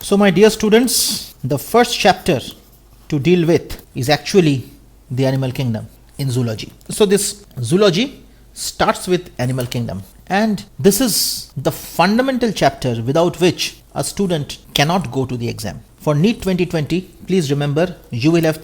So my dear students, the first chapter to deal with is actually the animal kingdom in zoology. So this zoology starts with animal kingdom, and this is the fundamental chapter without which a student cannot go to the exam. For NEET 2020, please remember you will have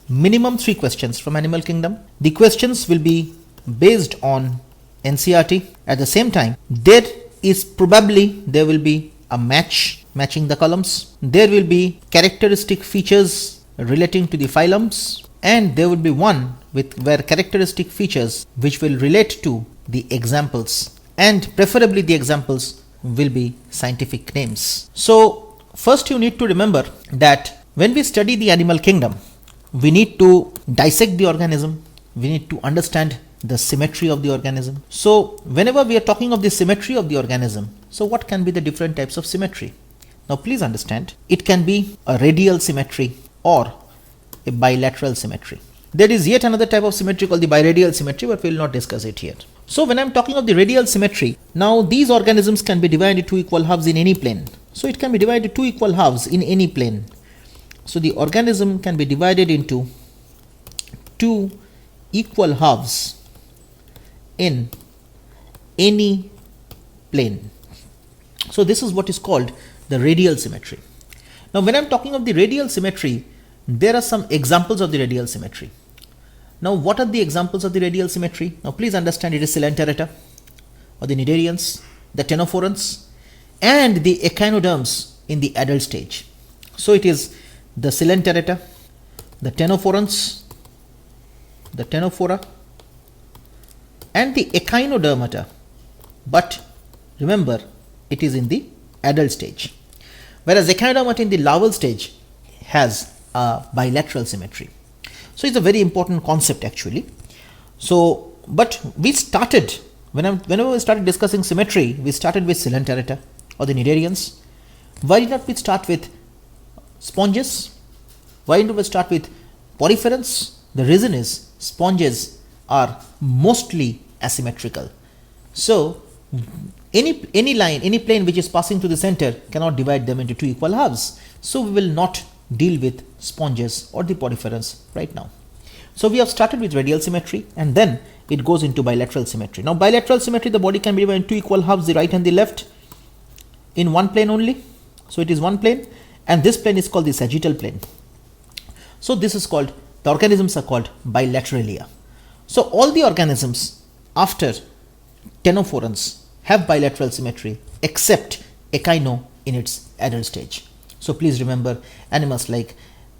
minimum three questions from animal kingdom. The questions will be based on NCERT. At the same time, there will be a matching the columns. There will be characteristic features relating to the phylums, and there will be one where characteristic features which will relate to the examples, and preferably the examples will be scientific names. So first you need to remember that when we study the animal kingdom, we need to dissect the organism, we need to understand the symmetry of the organism. So whenever we are talking of the symmetry of the organism, so what can be the different types of symmetry? Now please understand, it can be a radial symmetry or a bilateral symmetry. There is yet another type of symmetry called the biradial symmetry, but we will not discuss it here. So when I am talking of the radial symmetry, now these organisms can be divided into two equal halves in any plane. So it can be divided into two equal halves in any plane. So the organism can be divided into two equal halves in any plane. So this is what is called the radial symmetry. Now when I am talking of the radial symmetry, there are some examples of the radial symmetry. Now what are the examples of the radial symmetry? Now please understand, it is Coelenterata or the Cnidarians, the Ctenophorans, and the Echinoderms in the adult stage. So it is the Coelenterata, the Ctenophorans, the Ctenophora, and the Echinodermata, but remember it is in the adult stage, whereas Echinodermata in the larval stage has a bilateral symmetry. So it's a very important concept actually. So but we started, whenever we started discussing symmetry, we started with Coelenterata or the Cnidarians. Why did not we start with sponges? Why did we start with poriferans? The reason is sponges are mostly asymmetrical. So any line, any plane which is passing through the center cannot divide them into two equal halves. So we will not deal with sponges or the poriferans right now. So we have started with radial symmetry, and then it goes into bilateral symmetry. Now bilateral symmetry, the body can be divided into two equal halves, the right and the left, in one plane only. So it is one plane, and this plane is called the sagittal plane. So this is called, the organisms are called bilateralia. So all the organisms after Ctenophorans have bilateral symmetry except Echino in its adult stage. So please remember, animals like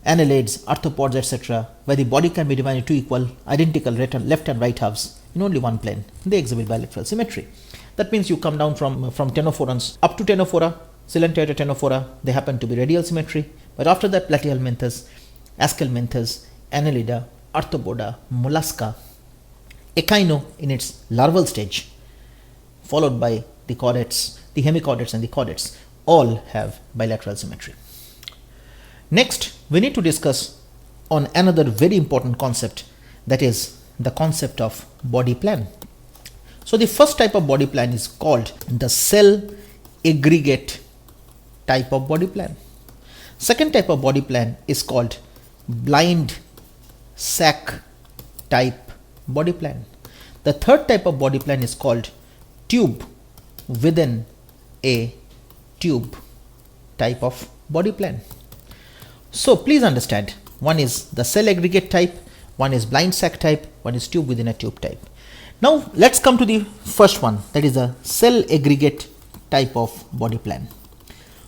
annelids, arthropods, etc., where the body can be divided into two equal identical left and right halves in only one plane, they exhibit bilateral symmetry. That means you come down from Ctenophorans up to Ctenophora, Coelenterata, Ctenophora, they happen to be radial symmetry, but after that Platyhelminthes, Aschelminthes, Annelida, Arthropoda, Mollusca, Echino in its larval stage, followed by the chordates, the hemichordates and the chordates, all have bilateral symmetry. Next, we need to discuss on another very important concept, that is the concept of body plan. So the first type of body plan is called the cell aggregate type of body plan. Second type of body plan is called blind sac type body plan. The third type of body plan is called tube within a tube type of body plan. So please understand, one is the cell aggregate type, one is blind sac type, one is tube within a tube type. Now let's come to the first one, that is the cell aggregate type of body plan.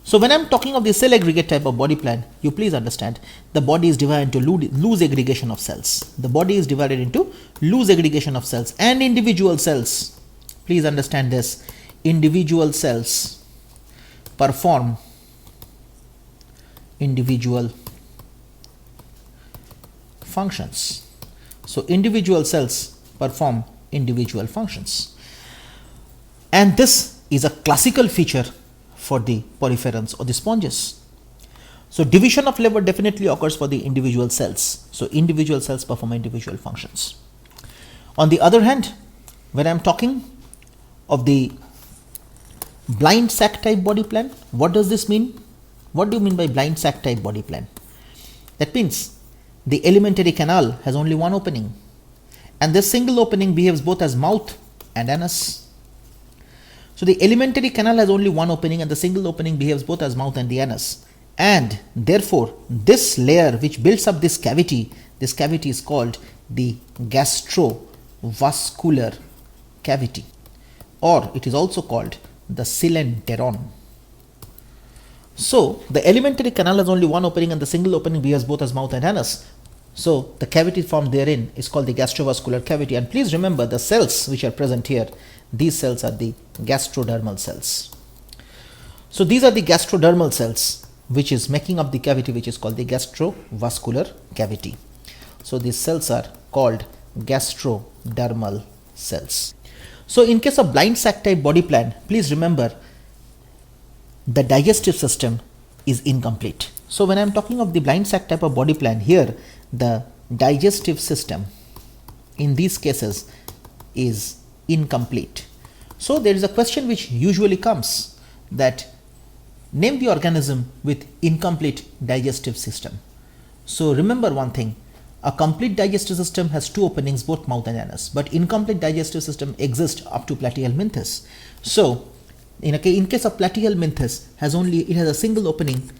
So when I'm talking of the cell aggregate type of body plan, you please understand the body is divided into loose aggregation of cells. The body is divided into loose aggregation of cells and individual cells. Please understand this, individual cells perform individual functions. So individual cells perform individual functions, and this is a classical feature for the poriferans or the sponges. So division of labor definitely occurs for the individual cells. So individual cells perform individual functions. On the other hand, when I am talking of the blind sac type body plan, what does this mean? What do you mean by blind sac type body plan? That means the alimentary canal has only one opening, and this single opening behaves both as mouth and anus. So the alimentary canal has only one opening, and the single opening behaves both as mouth and the anus. And therefore, this layer which builds up this cavity is called the gastrovascular cavity, or it is also called the coelenteron. So the alimentary canal has only one opening, and the single opening behaves both as mouth and anus. So the cavity formed therein is called the gastrovascular cavity. And please remember, the cells which are present here, these cells are the gastrodermal cells. So these are the gastrodermal cells which is making up the cavity which is called the gastrovascular cavity. So these cells are called gastrodermal cells. So in case of blind sac type body plan, please remember the digestive system is incomplete. So when I am talking of the blind sac type of body plan, here the digestive system in these cases is incomplete. So there is a question which usually comes, that name the organism with incomplete digestive system. So remember one thing, a complete digestive system has two openings, both mouth and anus, but incomplete digestive system exists up to Platyhelminthes. So in case of Platyhelminthes, it has a single opening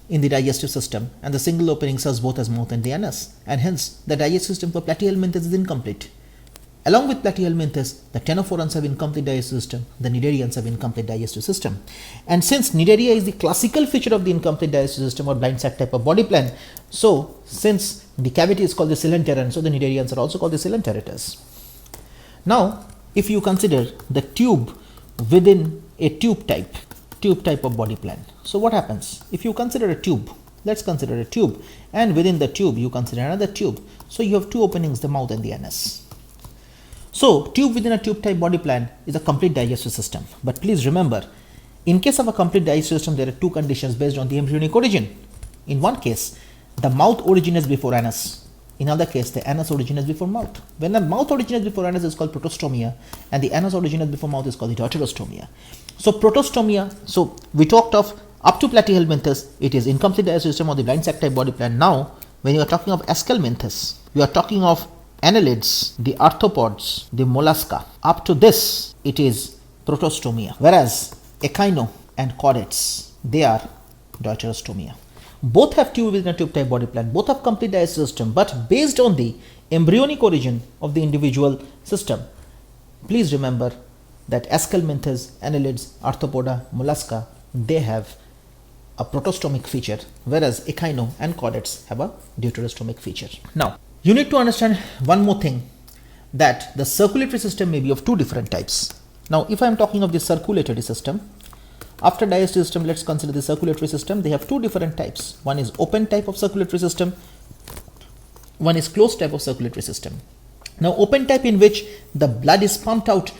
in the digestive system, and the single opening serves both as mouth and the anus, and hence the digestive system for Platyhelminthes is incomplete. Along with Platyhelminthes, the Ctenophorans have incomplete digestive system, the Cnidarians have incomplete digestive system. And since Cnidaria is the classical feature of the incomplete digestive system or blind sac type of body plan, so since the cavity is called the coelenteron, so the Cnidarians are also called the coelenterators. Now, if you consider the tube within a tube type of body plan, so what happens? If you consider a tube, let's consider a tube, and within the tube you consider another tube, so you have two openings, the mouth and the anus. So tube within a tube type body plan is a complete digestive system. But please remember, in case of a complete digestive system, there are two conditions based on the embryonic origin. In one case, the mouth originates before anus. In other case, the anus originates before mouth. When the mouth originates before anus is called protostomia, and the anus originates before mouth is called the deuterostomia. So protostomia, so we talked of up to Platyhelminthes, it is incomplete digestive system or the blind sac type body plan. Now, when you are talking of Aschelminthes, you are talking of Annelids, the Arthropods, the Mollusca. Up to this, it is protostomia, whereas Echino and Chordates, they are deuterostomia. Both have tube within a tube type body plan, both have complete digestive system, but based on the embryonic origin of the individual system, please remember that Aschelminthes, Annelids, Arthropoda, Mollusca, they have a protostomic feature, whereas Echino and Chordates have a deuterostomic feature. Now, you need to understand one more thing, that the circulatory system may be of two different types. Now, if I am talking of the circulatory system, after digestive system, let's consider the circulatory system. They have two different types. One is open type of circulatory system, one is closed type of circulatory system. Now, open type, in which the blood is pumped out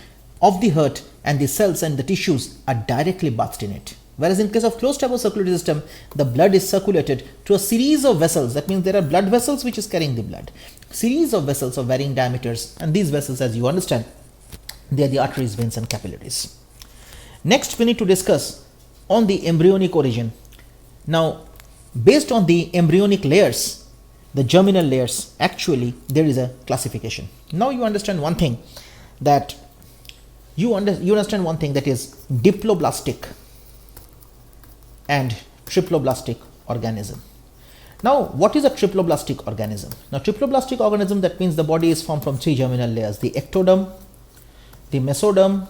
of the heart and the cells and the tissues are directly bathed in it. Whereas in case of closed type of circulatory system, the blood is circulated through a series of vessels. That means there are blood vessels which is carrying the blood, series of vessels of varying diameters, and these vessels, as you understand, they are the arteries, veins and capillaries. Next, we need to discuss on the embryonic origin. Now, based on the embryonic layers, the germinal layers, actually there is a classification. Now you understand one thing, that you understand one thing, that is diploblastic and triploblastic organism. Now, what is a triploblastic organism? Now, triploblastic organism, that means the body is formed from three germinal layers, the ectoderm, the mesoderm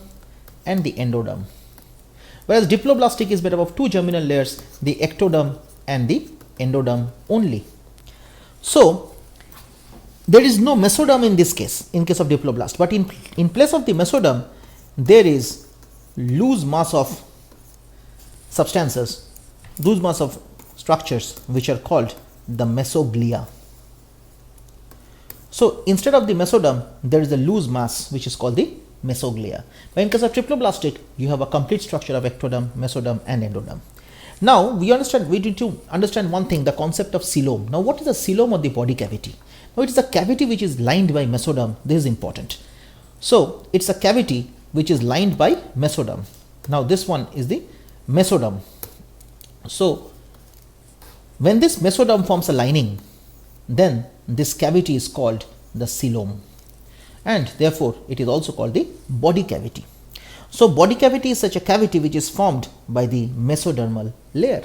and the endoderm. Whereas diploblastic is made up of two germinal layers, the ectoderm and the endoderm only. So there is no mesoderm in this case, in case of diploblast, but in place of the mesoderm, there is loose mass of substances, loose mass of structures which are called the mesoglia. So instead of the mesoderm, there is a loose mass which is called the mesoglia. But in case of triploblastic, you have a complete structure of ectoderm, mesoderm and endoderm. Now we need to understand one thing, the concept of Silom. Now, what is a Silom of the body cavity? Now, it is a cavity which is lined by mesoderm. This is important. So it's a cavity which is lined by mesoderm. Now this one is the mesoderm. So When this mesoderm forms a lining, then this cavity is called the coelom, and therefore it is also called the body cavity. So body cavity is such a cavity which is formed by the mesodermal layer.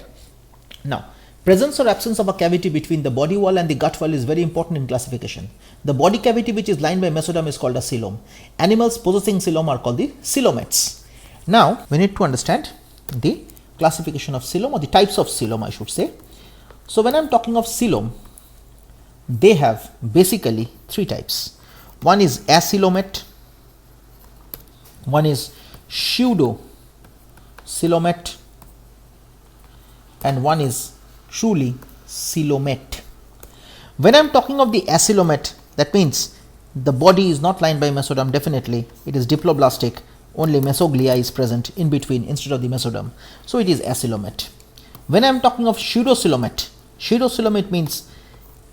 Now, presence or absence of a cavity between the body wall and the gut wall is very important in classification. The body cavity which is lined by mesoderm is called a coelom. Animals possessing coelom are called the coelomates. Now, we need to understand the classification of coelom, or the types of coelom I should say. So when I am talking of coelom, they have basically three types. One is acoelomate, one is pseudo coelomate, and one is truly coelomate. When I am talking of the acoelomate, that means the body is not lined by mesoderm, definitely it is diploblastic, only mesoglia is present in between instead of the mesoderm, so it is acoelomate. When I am talking of pseudocoelomate means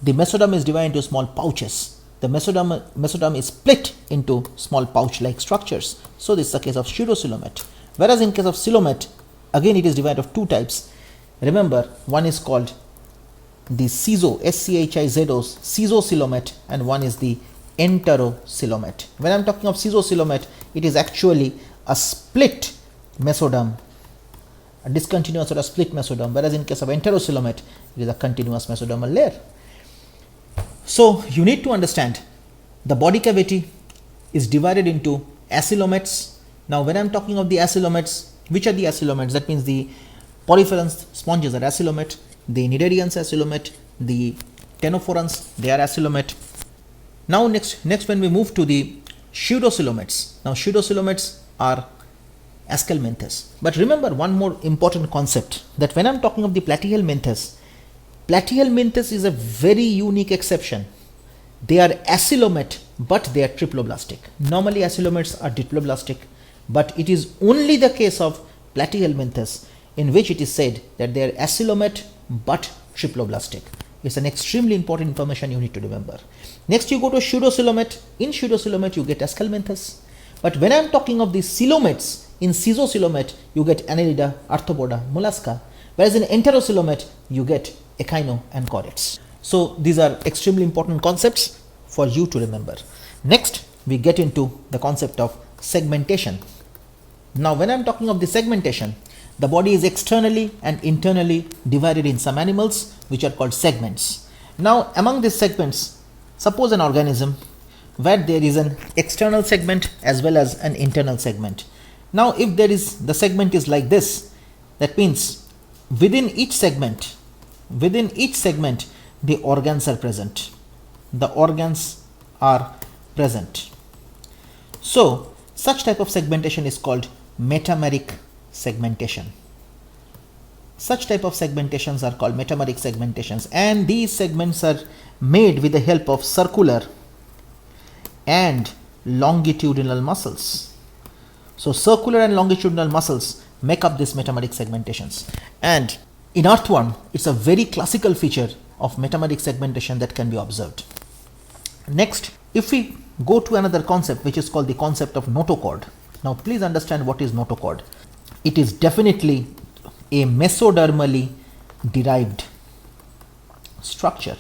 the mesoderm is divided into small pouches. The mesoderm is split into small pouch like structures, so this is the case of pseudocoelomate. Whereas in case of coelomate, again it is divided of two types. Remember, one is called the schizocoelomate, and one is the enterocoelomate. When I am talking of schizocoelomate, it is actually a split mesoderm, a discontinuous or a split mesoderm, whereas in case of enterocoelomate, it is a continuous mesodermal layer. So you need to understand the body cavity is divided into acoelomates. Now when I am talking of the acoelomates, which are the acoelomates? That means the poriferans sponges are acoelomate, the cnidarians acoelomate, the ctenophorans, they are acoelomate. Now next when we move to the pseudocoelomates, now pseudocoelomates are Ascalmenthes. But remember one more important concept, that when I am talking of the Platyhelminthes is a very unique exception. They are acoelomate, but they are triploblastic. Normally acoelomates are diploblastic, but it is only the case of Platyhelminthes in which it is said that they are acoelomate but triploblastic. It's an extremely important information you need to remember. Next you go to pseudocoelomate. In pseudocoelomate you get Ascalmenthes. But when I am talking of the coelomates, in schizocoelomate you get Annelida, Arthropoda, Mollusca, whereas in enterocoelomate you get Echinodermata. So these are extremely important concepts for you to remember. Next we get into the concept of segmentation. Now when I am talking of the segmentation, the body is externally and internally divided in some animals which are called segments. Now among these segments, suppose an organism where there is an external segment as well as an internal segment. Now if there is, the segment is like this, that means within each segment the organs are present. The organs are present. So such type of segmentation is called metameric segmentation. Such type of segmentations are called metameric segmentations, and these segments are made with the help of circular and longitudinal muscles. So circular and longitudinal muscles make up these metameric segmentations, and in earthworm it's a very classical feature of metameric segmentation that can be observed. Next, if we go to another concept which is called the concept of notochord. Now please understand what is notochord. It is definitely a mesodermally derived structure,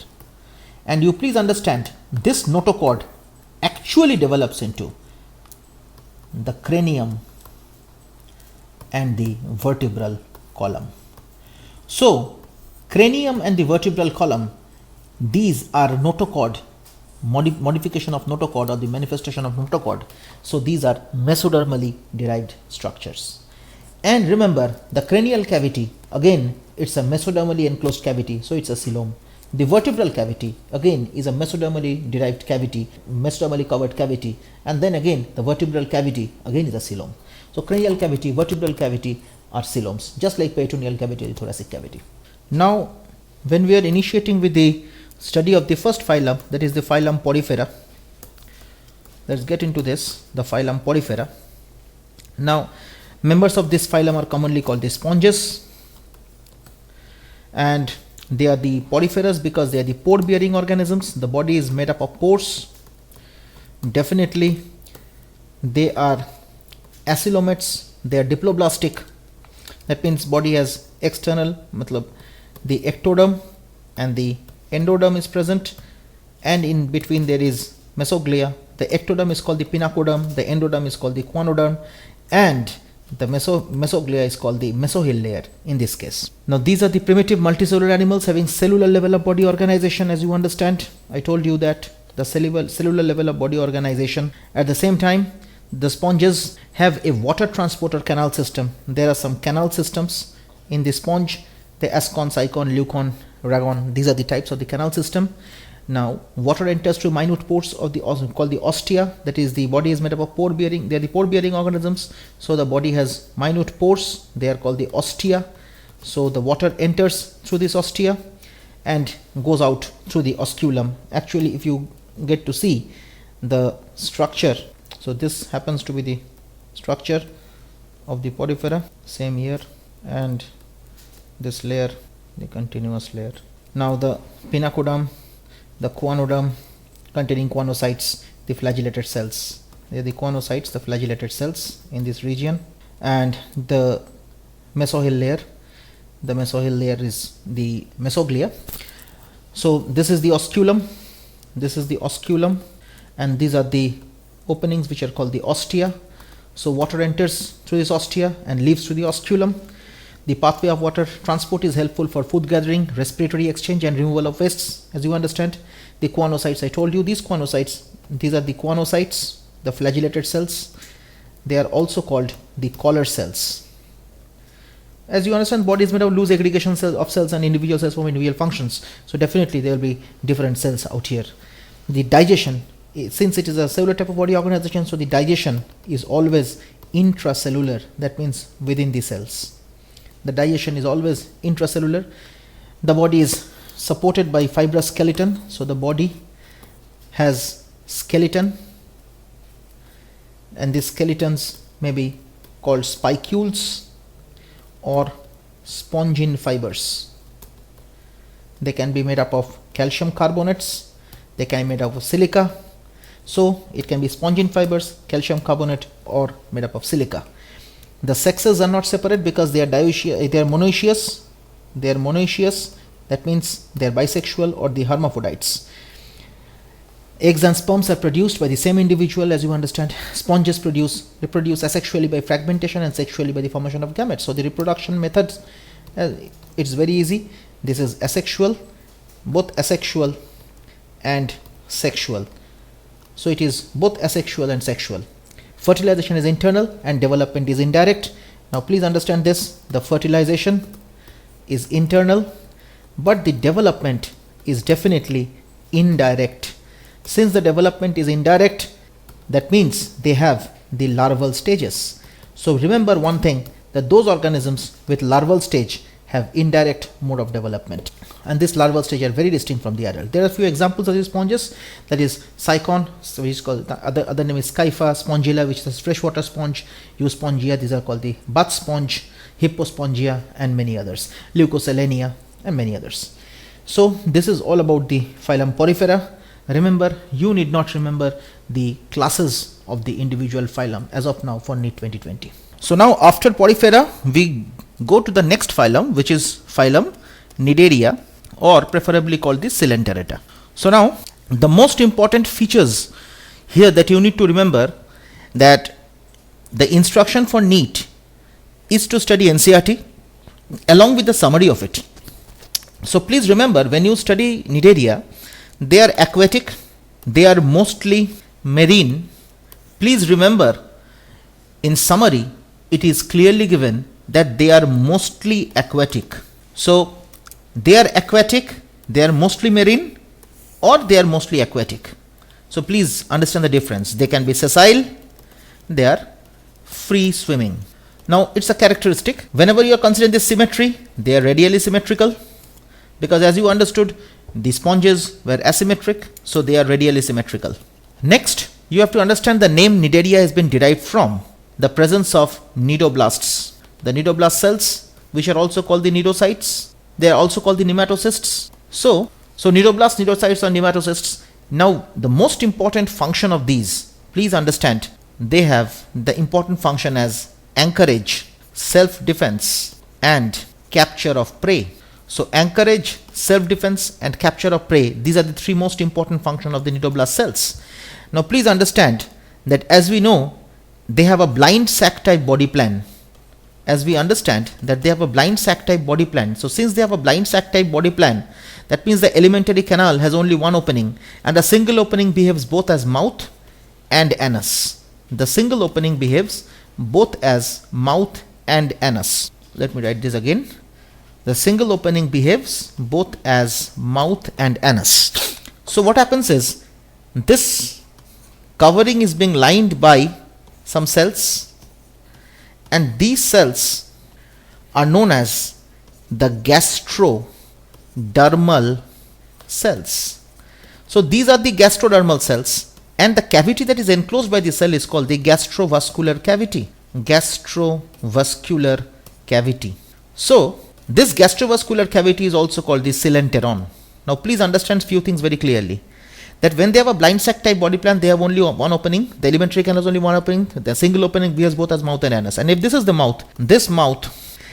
and you please understand this notochord actually develops into the cranium and the vertebral column. So cranium and the vertebral column, these are notochord, modification of notochord or the manifestation of notochord. So these are mesodermally derived structures. And remember, the cranial cavity, again it's a mesodermally enclosed cavity, so it's a coelom. The vertebral cavity again is a mesodermally derived cavity, mesodermally covered cavity, and then again the vertebral cavity again is a coelom. So cranial cavity, vertebral cavity are coeloms, just like peritoneal cavity or the thoracic cavity. Now when we are initiating with the study of the first phylum, that is the phylum Porifera, let's get into this, the phylum Porifera. Now members of this phylum are commonly called the sponges, and they are the poriferous because they are the pore bearing organisms. The body is made up of pores. Definitely they are acoelomates, they are diploblastic, that means body has external, matlab the ectoderm and the endoderm is present, and in between there is mesoglia. The ectoderm is called the pinacoderm, the endoderm is called the quanoderm, and the mesoglia is called the mesohyl layer in this case. Now these are the primitive multicellular animals having cellular level of body organization. As you understand, I told you that the cellular level of body organization. At the same time, the sponges have a water transporter canal system. There are some canal systems in the sponge, the ascon, cycon, leucon, ragon. These are the types of the canal system. Now water enters through minute pores of the called the ostia. That is, the body is made up of pore bearing. They are the pore bearing organisms. So the body has minute pores. They are called the ostia. So the water enters through this ostia and goes out through the osculum. Actually, if you get to see the structure, so this happens to be the structure of the porifera, same here, and this layer, the continuous layer. Now the pinacoderm, the quanoderm containing quanocytes, the flagellated cells. They are the quanocytes, the flagellated cells in this region. And the mesohyl layer, the mesohyl layer is the mesoglia. So this is the osculum, this is the osculum, and these are the openings which are called the ostia. So water enters through this ostia and leaves through the osculum. The pathway of water transport is helpful for food gathering, respiratory exchange, and removal of wastes, as you understand. The quanocytes, I told you, these quanocytes, these are the quanocytes, the flagellated cells. They are also called the collar cells. As you understand, body is made of loose aggregation of cells, and individual cells form individual functions. So definitely there will be different cells out here. The digestion, since it is a cellular type of body organization, so the digestion is always intracellular. That means within the cells. The digestion is always intracellular. The body is supported by fibrous skeleton. So the body has skeleton, and these skeletons may be called spicules or spongin fibers. They can be made up of calcium carbonates, they can be made up of silica. So it can be spongin fibers, calcium carbonate, or made up of silica. The sexes are not separate because they are monoecious. They are monoecious. That means they are bisexual or the hermaphrodites. Eggs and sperms are produced by the same individual, as you understand. Sponges reproduce asexually by fragmentation and sexually by the formation of gametes. So the reproduction methods, it's very easy. This is asexual, both asexual and sexual. So it is both asexual and sexual. Fertilization is internal and development is indirect. Now please understand this, the fertilization is internal, but the development is definitely indirect. Since the development is indirect, that means they have the larval stages. So remember one thing, that those organisms with larval stage have indirect mode of development, and this larval stage are very distinct from the adult. There are a few examples of these sponges, that is Cycon, so which is called, the other name is Scypha, Spongilla, which is freshwater sponge, Euspongia, these are called the bath sponge, Hippospongia, and many others, Leucoselenia, and many others. So this is all about the phylum Porifera. Remember, you need not remember the classes of the individual phylum as of now for NEET 2020. So now after Porifera, we go to the next phylum, which is Phylum Cnidaria, or preferably called the Coelenterata. So now the most important features here that you need to remember, that the instruction for NEET is to study NCERT along with the summary of it. So please remember, when you study Cnidaria, they are aquatic, they are mostly marine. Please remember, in summary, it is clearly given that they are mostly aquatic. So they are aquatic, they are mostly marine, or they are mostly aquatic. So please understand the difference. They can be sessile, they are free swimming. Now it's a characteristic. Whenever you are considering this symmetry, they are radially symmetrical, because as you understood, the sponges were asymmetric, so they are radially symmetrical. Next, you have to understand the name Cnidaria has been derived from the presence of cnidoblasts. The cnidoblast cells, which are also called the cnidocytes, they are also called the nematocysts. So cnidoblasts, cnidocytes, or nematocysts. Now the most important function of these, please understand, they have the important function as anchorage, self-defense, and capture of prey. So anchorage, self-defense and capture of prey, these are the three most important functions of the cnidoblast cells. Now please understand that as we know, they have a blind sac type body plan. As we understand that they have a blind sac type body plan. So since they have a blind sac type body plan, that means the alimentary canal has only one opening, and a single opening behaves both as mouth and anus. The single opening behaves both as mouth and anus. Let me write this again. The single opening behaves both as mouth and anus. So what happens is, this covering is being lined by some cells, and these cells are known as the gastrodermal cells. So these are the gastrodermal cells, and the cavity that is enclosed by the cell is called the gastrovascular cavity. Gastrovascular cavity. So this gastrovascular cavity is also called the coelenteron. Now please understand few things very clearly. That when they have a blind sac type body plan, they have only one opening. The alimentary canal has only one opening. The single opening behaves both as mouth and anus. And if this is the mouth, this mouth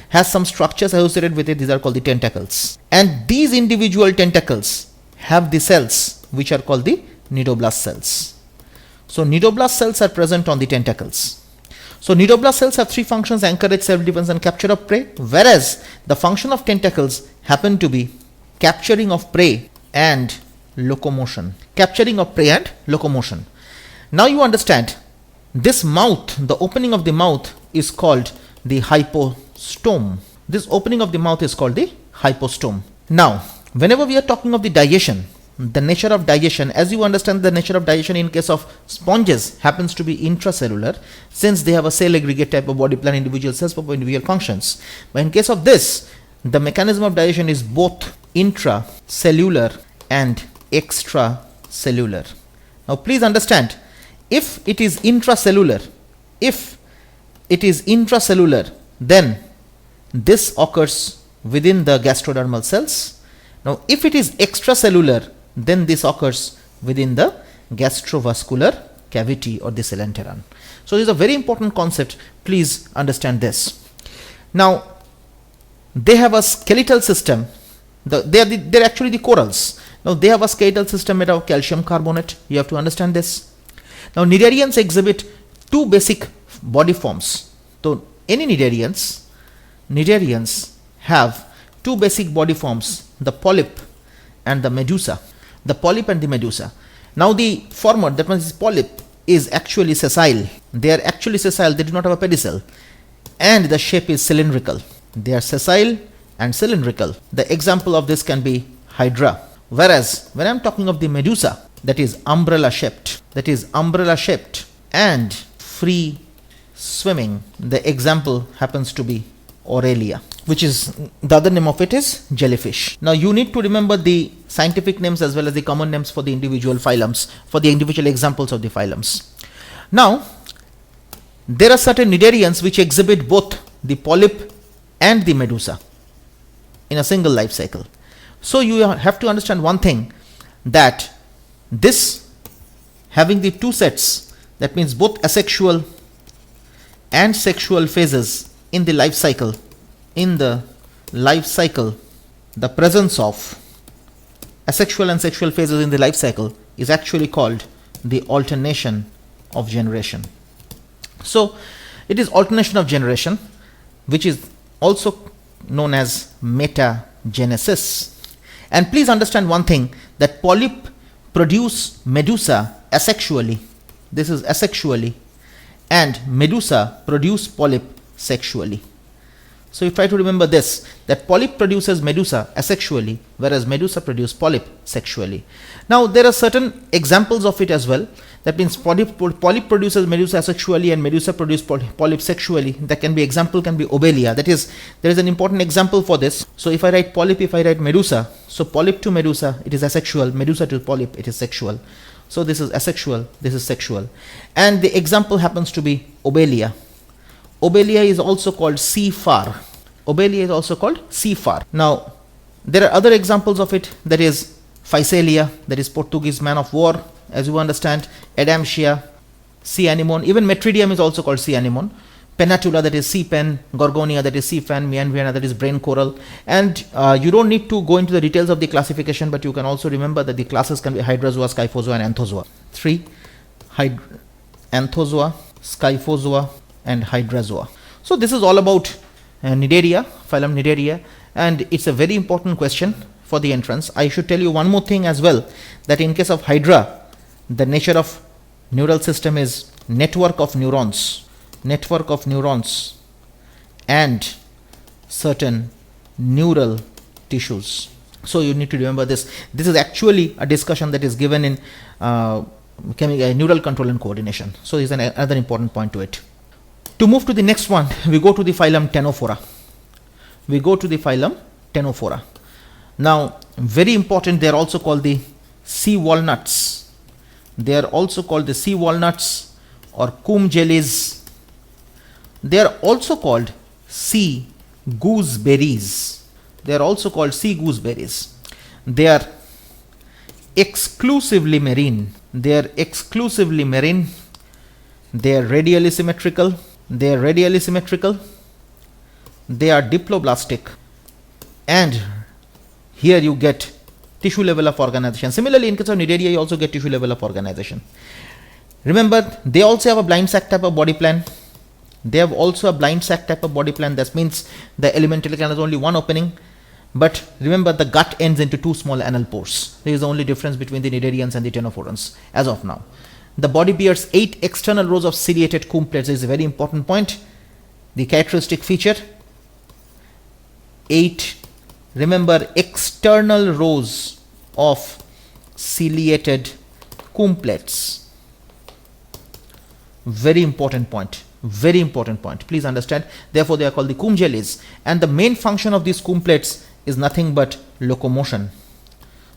has some structures associated with it. These are called the tentacles. And these individual tentacles have the cells which are called the cnidoblast cells. So cnidoblast cells are present on the tentacles. So cnidoblast cells have three functions: anchorage, self-defense and capture of prey. Whereas the function of tentacles happen to be capturing of prey and locomotion. Capturing of prey and locomotion. Now you understand, this mouth, the opening of the mouth is called the hypostome. This opening of the mouth is called the hypostome. Now, whenever we are talking of the digestion, the nature of digestion, as you understand, the nature of digestion in case of sponges happens to be intracellular, since they have a cell aggregate type of body plan, individual cells for individual functions. But in case of this, the mechanism of digestion is both intracellular and extracellular. Now please understand, if it is intracellular, then this occurs within the gastrodermal cells. Now if it is extracellular, then this occurs within the gastrovascular cavity or the coelenteron. So this is a very important concept. Please understand this. Now they have a skeletal system. They're actually the corals. Now they have a skeletal system made of calcium carbonate. You have to understand this. Now cnidarians exhibit two basic body forms. So any cnidarians have two basic body forms: the polyp and the medusa. The polyp and the medusa. Now the former, that means polyp, is actually sessile. They are actually sessile. They do not have a pedicel, and the shape is cylindrical. They are sessile and cylindrical. The example of this can be hydra. Whereas when I am talking of the medusa, that is umbrella shaped and free swimming, the example happens to be Aurelia, which is, the other name of it is jellyfish. Now you need to remember the scientific names as well as the common names for the individual phylums, for the individual examples of the phylums. Now there are certain cnidarians which exhibit both the polyp and the medusa in a single life cycle. So you have to understand one thing, that this having the two sets, that means both asexual and sexual phases in the life cycle, the presence of asexual and sexual phases in the life cycle is actually called the alternation of generation. So it is alternation of generation, which is also known as metagenesis. And please understand one thing, that polyp produce medusa asexually. This is asexually, and medusa produce polyp sexually. So you try to remember this, that polyp produces medusa asexually, whereas medusa produce polyp sexually. Now there are certain examples of it as well. That means polyp produces medusa asexually and medusa produce polyp sexually. That can be, example can be Obelia. That is, there is an important example for this. So if I write polyp, if I write medusa, so polyp to medusa it is asexual, medusa to polyp it is sexual. So this is asexual, this is sexual. And the example happens to be Obelia. Obelia is also called sea far. Now there are other examples of it, that is Physalia, that is Portuguese man of war, as you understand, Adamsia, sea anemone, even Metridium is also called sea anemone, Pennatula, that is sea pen, Gorgonia, that is sea fan, Meandriana, that is brain coral. And you don't need to go into the details of the classification, but you can also remember that the classes can be Hydrazoa, Scyphozoa, and Anthozoa. 3. Anthozoa, Scyphozoa, and Hydrazoa. So this is all about Cnidaria, phylum Cnidaria, and it's a very important question for the entrance. I should tell you one more thing as well, that in case of Hydra, the nature of neural system is network of neurons and certain neural tissues. So you need to remember this. This is actually a discussion that is given in neural control and coordination. So this is another important point to it. To move to the next one, we go to the phylum Ctenophora. Now, very important, they are also called the sea walnuts. They are also called the sea walnuts or coombe jellies. They are also called sea gooseberries. They are also called sea gooseberries. They are exclusively marine. They are radially symmetrical. They are diploblastic. And here you get tissue level of organization. Similarly, in case of Cnidaria, you also get tissue level of organization. Remember, they also have a blind sac type of body plan. That means the elemental canal has only one opening. But remember, the gut ends into two small anal pores. There is the only difference between the Cnidarians and the Ctenophorans as of now. The body bears 8 external rows of ciliated comb plates. This is a very important point. The characteristic feature, 8, remember, external rows of ciliated comb plates. Very important point. Please understand. Therefore, they are called the comb jellies. And the main function of these comb plates is nothing but locomotion.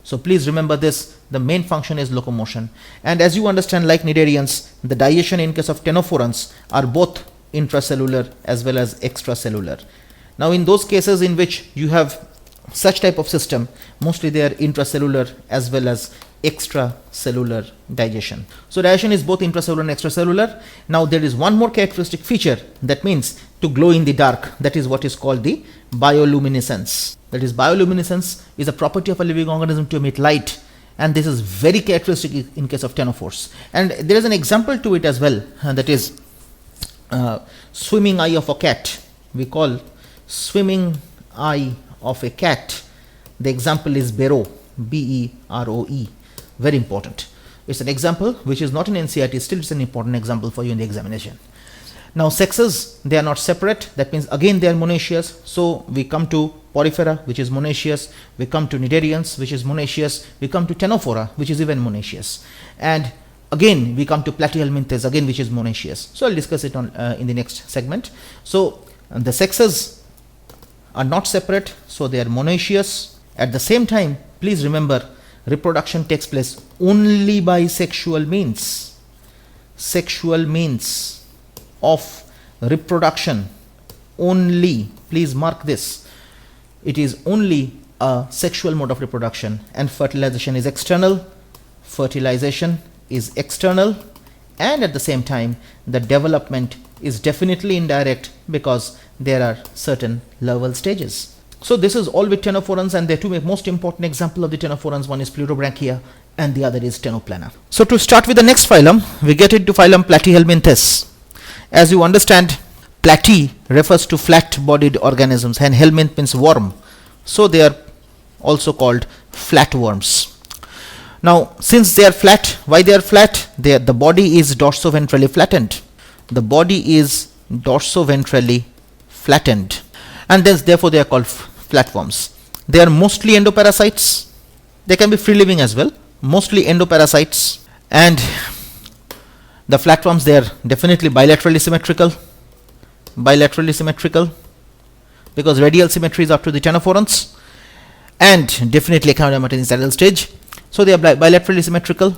So please remember this. The main function is locomotion. And as you understand, like Cnidarians, the digestion in case of Ctenophorans are both intracellular as well as extracellular. Now, in those cases in which you have such type of system, mostly they are intracellular as well as extracellular digestion. So digestion is both intracellular and extracellular. Now there is one more characteristic feature, that means to glow in the dark. That is what is called the bioluminescence. That is, bioluminescence is a property of a living organism to emit light, and this is very characteristic in case of ctenophores. And there is an example to it as well, that is swimming eye of a cat. We call swimming eye of a cat. The example is Beroe, B-E-R-O-E. Very important. It's an example which is not in NCERT, still it's an important example for you in the examination. Now sexes, they are not separate. That means again they are monoecious. So we come to Porifera, which is monoecious. We come to Cnidarians, which is monoecious. We come to Ctenophora, which is even monoecious. And again we come to Platyhelminthes, again which is monoecious. So I'll discuss it on in the next segment. So the sexes are not separate, so they are monoecious. At the same time, please remember, reproduction takes place only by sexual means. Sexual means of reproduction only. Please mark this. It is only a sexual mode of reproduction, and fertilization is external. Fertilization is external, and at the same time, the development is definitely indirect because there are certain larval stages. So this is all with Ctenophorans, and the two most important example of the Ctenophorans, one is Pleurobranchia and the other is Ctenoplana. So to start with the next phylum, we get into phylum Platyhelminthes. As you understand, platy refers to flat-bodied organisms and helminth means worm. So they are also called flatworms. Now since they are flat, why they are flat? The body is dorsoventrally flattened. The body is dorsoventrally flattened, and therefore they are called flatworms. They are mostly endoparasites. They can be free living as well, mostly endoparasites. And the flatworms, they are definitely bilaterally symmetrical because radial symmetry is up to the Ctenophorans, and definitely Echinodermata in its adult stage. So they are bilaterally symmetrical,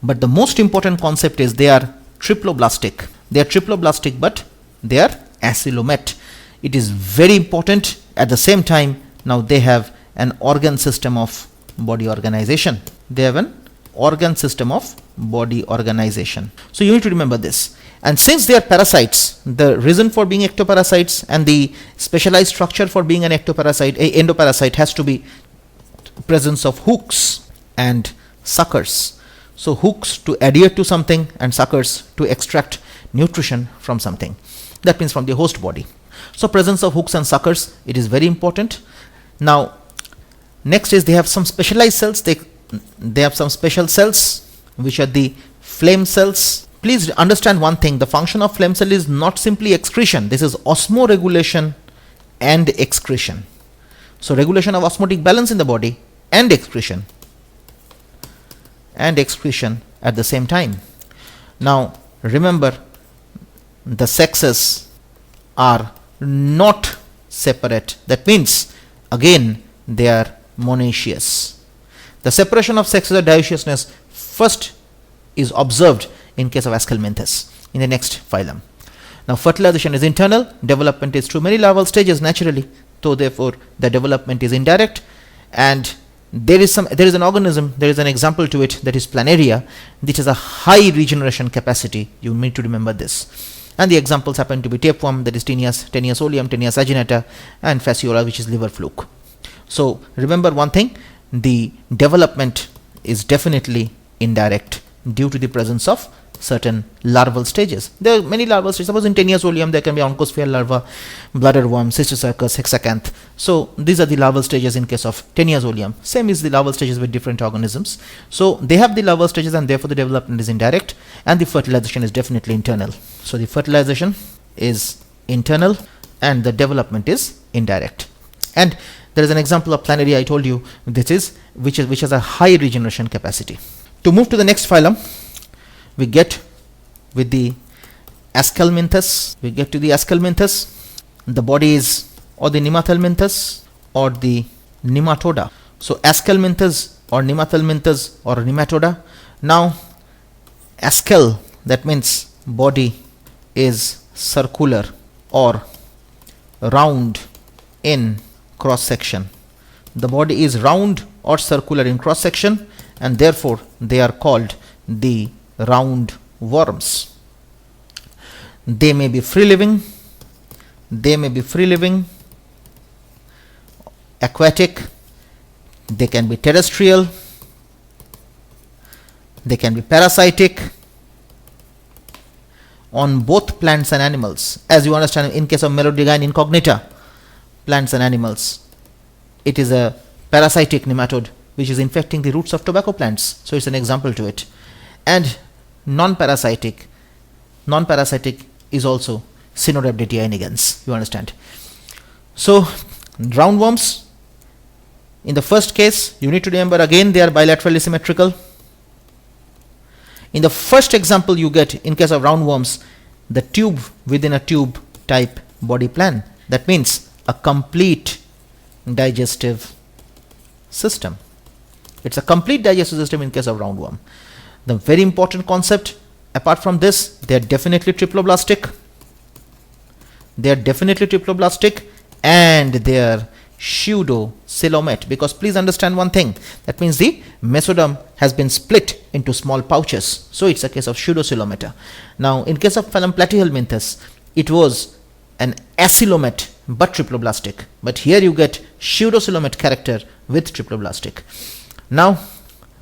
but the most important concept is they are triploblastic. They are triploblastic, but they are acylomate. It is very important. At the same time, now they have an organ system of body organization. They have an organ system of body organization. So you need to remember this. And since they are parasites, the reason for being ectoparasites and the specialized structure for being an ectoparasite, a endoparasite, has to be presence of hooks and suckers. So hooks to adhere to something and suckers to extract nutrition from something. That means from the host body. So presence of hooks and suckers, it is very important. Now next is they have some specialized cells. They have some special cells which are the flame cells. Please understand one thing, the function of flame cell is not simply excretion. This is osmoregulation and excretion. So regulation of osmotic balance in the body and excretion at the same time. Now remember, the sexes are not separate. That means again they are monoecious. The separation of sexes or dioeciousness first is observed in case of Aschelminthes in the next phylum. Now fertilization is internal, development is through many larval stages naturally, so therefore the development is indirect. And there is an organism, there is an example to it, that is Planaria, which has a high regeneration capacity. You need to remember this. And the examples happen to be tapeworm, that is Taenius oleum, Taenius aginata, and Fasciola, which is liver fluke. So remember one thing, the development is definitely indirect due to the presence of certain larval stages. There are many larval stages. Suppose in Taenius oleum there can be oncosphere larva, bladderworm, cysticercus, hexacanth. So these are the larval stages in case of Taenius oleum. Same is the larval stages with different organisms. So they have the larval stages and therefore the development is indirect, and the fertilization is definitely internal. So the fertilization is internal and the development is indirect. And there is an example of Planaria I told you, which has a high regeneration capacity. To move to the next phylum, we get with the Aschelminthes. The body is or the Nemathelminthes or the Nematoda. So Aschelminthes or Nemathelminthes or Nematoda. Now Aschel, that means body, is circular or round in cross section. The body is round or circular in cross section, and therefore they are called the round worms. They may be free living, aquatic, they can be terrestrial, they can be parasitic on both plants and animals. As you understand, in case of Melodigine incognita, plants and animals, it is a parasitic nematode which is infecting the roots of tobacco plants. So it's an example to it. And non-parasitic is also Cynorhabditia nigens, you understand. So roundworms, in the first case you need to remember again they are bilaterally symmetrical. In the first example you get, in case of roundworms, the tube within a tube type body plan. That means a complete digestive system. It's a complete digestive system in case of roundworm. The very important concept, apart from this, they are definitely triploblastic. And they are pseudo coelomate, because please understand one thing, that means the mesoderm has been split into small pouches. So it's a case of pseudo coelomata. Now in case of Phylum Platyhelminthes, it was an acylomate but triploblastic, but here you get pseudo coelomate character with triploblastic. Now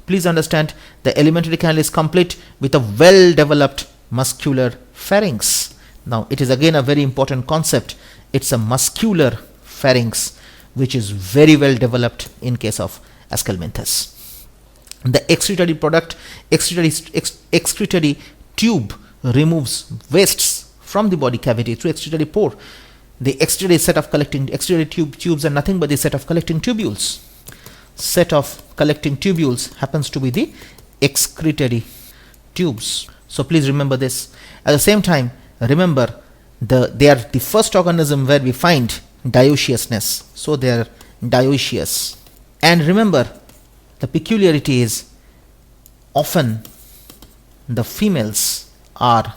please understand, the alimentary canal is complete with a well developed muscular pharynx. Now it is again a very important concept. It's a muscular pharynx which is very well developed in case of Aschelminthes. The excretory tube removes wastes from the body cavity through excretory pore. The excretory tubes are nothing but the set of collecting tubules. Happens to be the excretory tubes. So please remember this. At the same time, remember they are the first organism where we find dioeciousness. So they are dioecious. And remember, the peculiarity is often the females are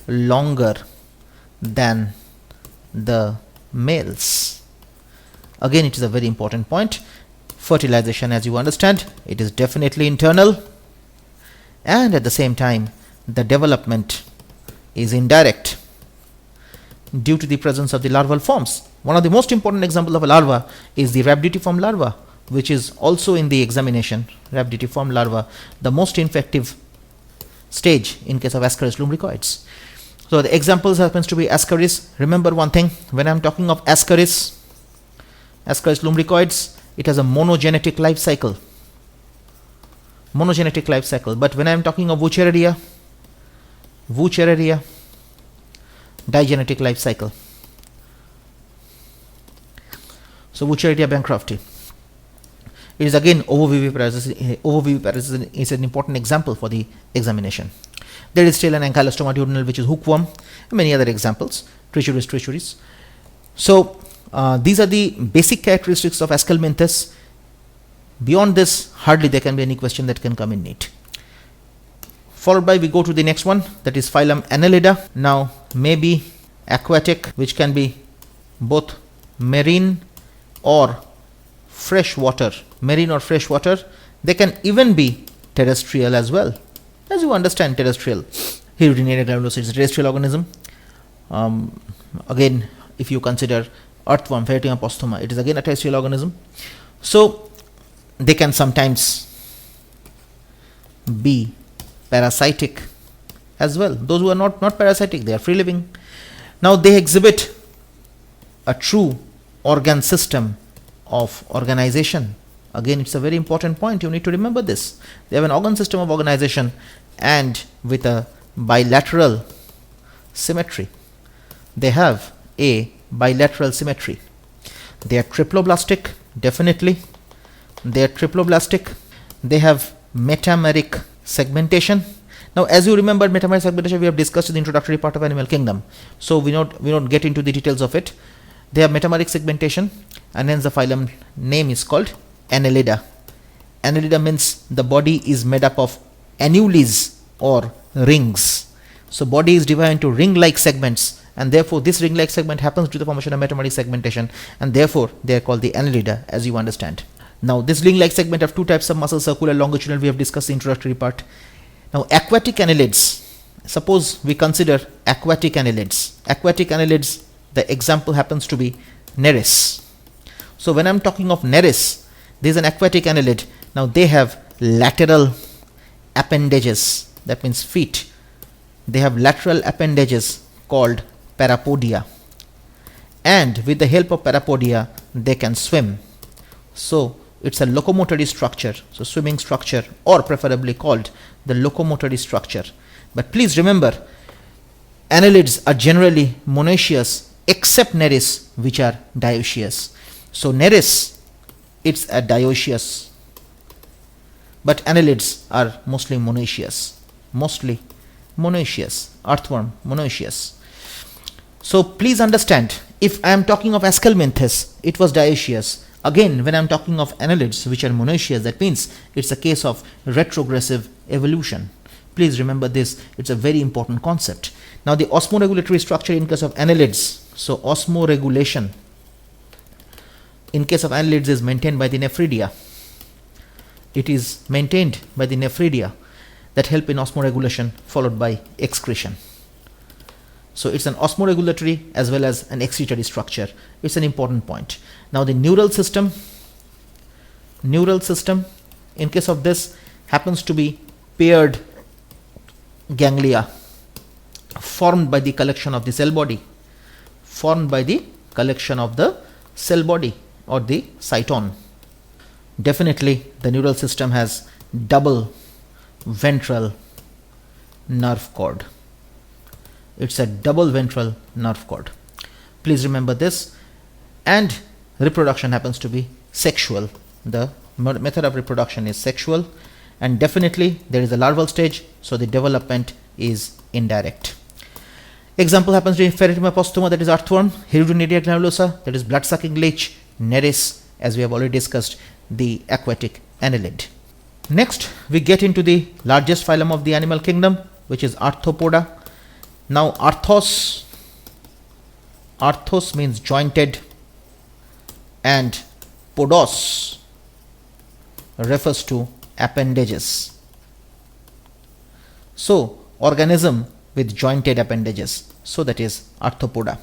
longer than the males. Again, it is a very important point. Fertilization, as you understand, it is definitely internal, and at the same time the development is indirect due to the presence of the larval forms. One of the most important examples of a larva is the rhabditiform larva, which is also in the examination. Rhabditiform larva, the most infective stage in case of Ascaris lumbricoids. So the examples happens to be Ascaris. Remember one thing, when I am talking of Ascaris lumbricoids, it has a monogenetic life cycle. But when I am talking of Wuchereria, digenetic life cycle. So Wuchereria bancrofti. It is again ovoviviparous. Ovoviviparous is an important example for the examination. There is still an Ankylostoma duodenal, which is hookworm, and many other examples. Trichuris. So these are the basic characteristics of Ascalminthes. Beyond this, hardly there can be any question that can come in NEET. Followed by, we go to the next one, that is Phylum Annelida. Now, maybe aquatic, which can be both marine or freshwater. They can even be terrestrial as well. As you understand, terrestrial. Hemichordates granulosa is a terrestrial organism. Again, if you consider earthworm, Ferretum apostoma, it is again a terrestrial organism. So, they can sometimes be parasitic as well. Those who are not parasitic, they are free living. Now they exhibit a true organ system of organization. Again, it's a very important point, you need to remember this. They have an organ system of organization and with a bilateral symmetry. They have a bilateral symmetry. They are triploblastic, definitely. They are triploblastic. They have metameric segmentation. Now, as you remember, metameric segmentation we have discussed in the introductory part of animal kingdom. So we don't get into the details of it. They have metameric segmentation, and hence the phylum name is called Annelida. Annelida means the body is made up of annules or rings. So body is divided into ring-like segments, and therefore this ring-like segment happens to the formation of metameric segmentation, and therefore they are called the Annelida, as you understand. Now this ring-like segment have two types of muscles, circular, longitudinal. We have discussed the introductory part. Now aquatic annelids. Suppose we consider aquatic annelids. Aquatic annelids, the example happens to be Nereis. So when I am talking of Nereis, there is an aquatic annelid. Now they have lateral appendages, that means feet. They have lateral appendages called parapodia, and with the help of parapodia they can swim. So it's a locomotory structure, so swimming structure, or preferably called the locomotory structure. But please remember, annelids are generally monoecious except Nereis, which are dioecious. So Nereis, it's a dioecious, but annelids are mostly monoecious. Earthworm, monoecious. So please understand, if I am talking of Ascalminthes, it was dioecious. Again, when I am talking of annelids, which are monoecious, that means it's a case of retrogressive evolution. Please remember this, it's a very important concept. Now the osmoregulatory structure in case of annelids. So osmoregulation in case of annelids is maintained by the nephridia. It is maintained by the nephridia that help in osmoregulation, followed by excretion. So it's an osmoregulatory as well as an excretory structure. It's an important point. Now the neural system in case of this happens to be paired ganglia formed by the collection of the cell body, or the cyton. Definitely the neural system has double ventral nerve cord. It's a double ventral nerve cord. Please remember this. And reproduction happens to be sexual. The method of reproduction is sexual, and definitely there is a larval stage, so the development is indirect. Example happens to be Ferretum apostoma, that is earthworm, Hemichordates granulosa, that is blood-sucking leech, Nereis, as we have already discussed, the aquatic annelid. Next, we get into the largest phylum of the animal kingdom, which is Arthropoda. Now, arthos means jointed, and podos refers to appendages. So, organism with jointed appendages. So that is Arthropoda.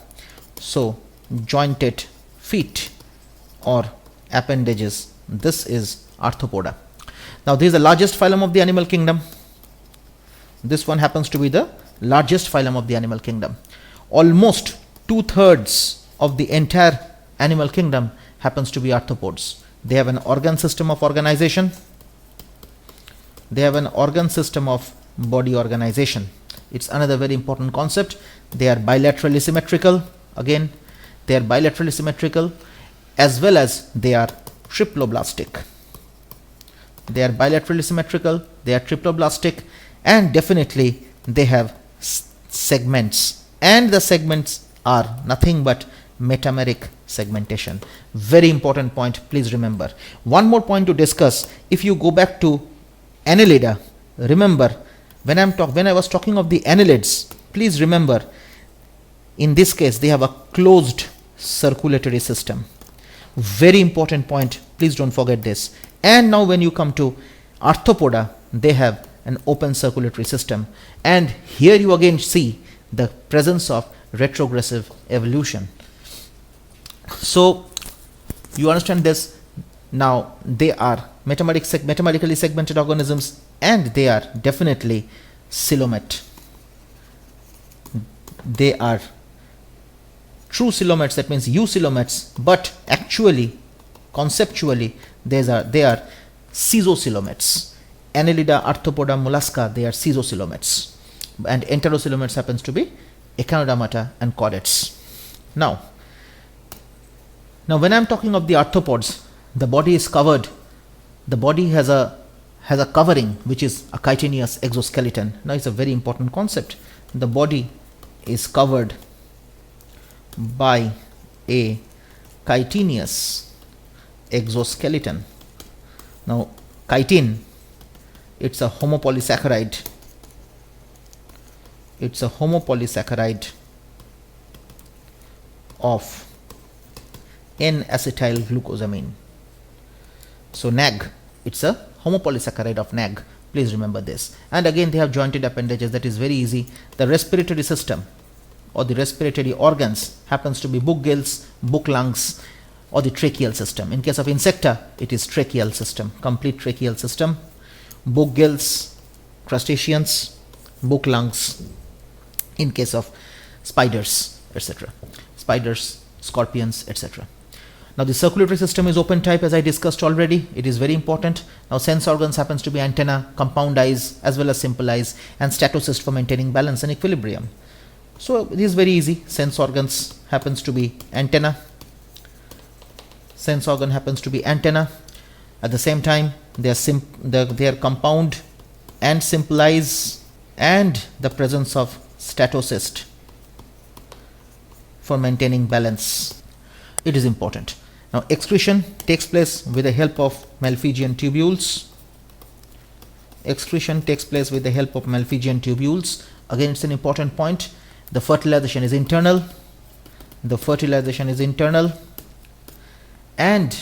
So jointed feet or appendages, this is Arthropoda. Now this is the largest phylum of the animal kingdom. This one happens to be the largest phylum of the animal kingdom. Almost 2/3 of the entire animal kingdom happens to be arthropods. They have an organ system of organization. They have an organ system of body organization. It's another very important concept. They are bilaterally symmetrical. Again, they are bilaterally symmetrical, as well as they are triploblastic. They are bilaterally symmetrical, they are triploblastic, and definitely they have segments, and the segments are nothing but metameric segmentation. Very important point, please remember. One more point to discuss. If you go back to Annelida, remember when I was talking of the annelids, please remember in this case they have a closed circulatory system. Very important point, please don't forget this. And now when you come to Arthropoda, they have an open circulatory system, and here you again see the presence of retrogressive evolution. So you understand this. Now they are metamerically segmented organisms, and they are definitely coelomate. They are true coelomates, that means eucoelomates, but actually conceptually they are schizocoelomates. Annelida, Arthropoda, Mollusca, they are schizocoelomates, and enterocoelomates happens to be Echinodermata and Chordates. Now when I am talking of the arthropods, the body is covered. The body has a covering which is a chitinous exoskeleton. Now it's a very important concept. The body is covered by a chitinous exoskeleton. Now chitin, it's a homopolysaccharide. It's a homopolysaccharide of N-acetyl glucosamine. So NAG, it's a homopolysaccharide of NAG. Please remember this. And again they have jointed appendages. That is very easy. The respiratory system or the respiratory organs happens to be book gills, book lungs, or the tracheal system. In case of insecta, it is tracheal system, complete tracheal system. Book gills, crustaceans, book lungs. In case of spiders, etc. Spiders, scorpions, etc. Now the circulatory system is open type, as I discussed already. It is very important. Now sense organs happens to be antenna, compound eyes, as well as simple eyes, and statocyst for maintaining balance and equilibrium. So it is very easy. Sense organs happens to be antenna. Sense organ happens to be antenna. At the same time, they are compound and simple eyes, and the presence of statocyst for maintaining balance. It is important. Now excretion takes place with the help of Malpighian tubules. Excretion takes place with the help of Malpighian tubules. Again, it's an important point. The fertilization is internal. The fertilization is internal. And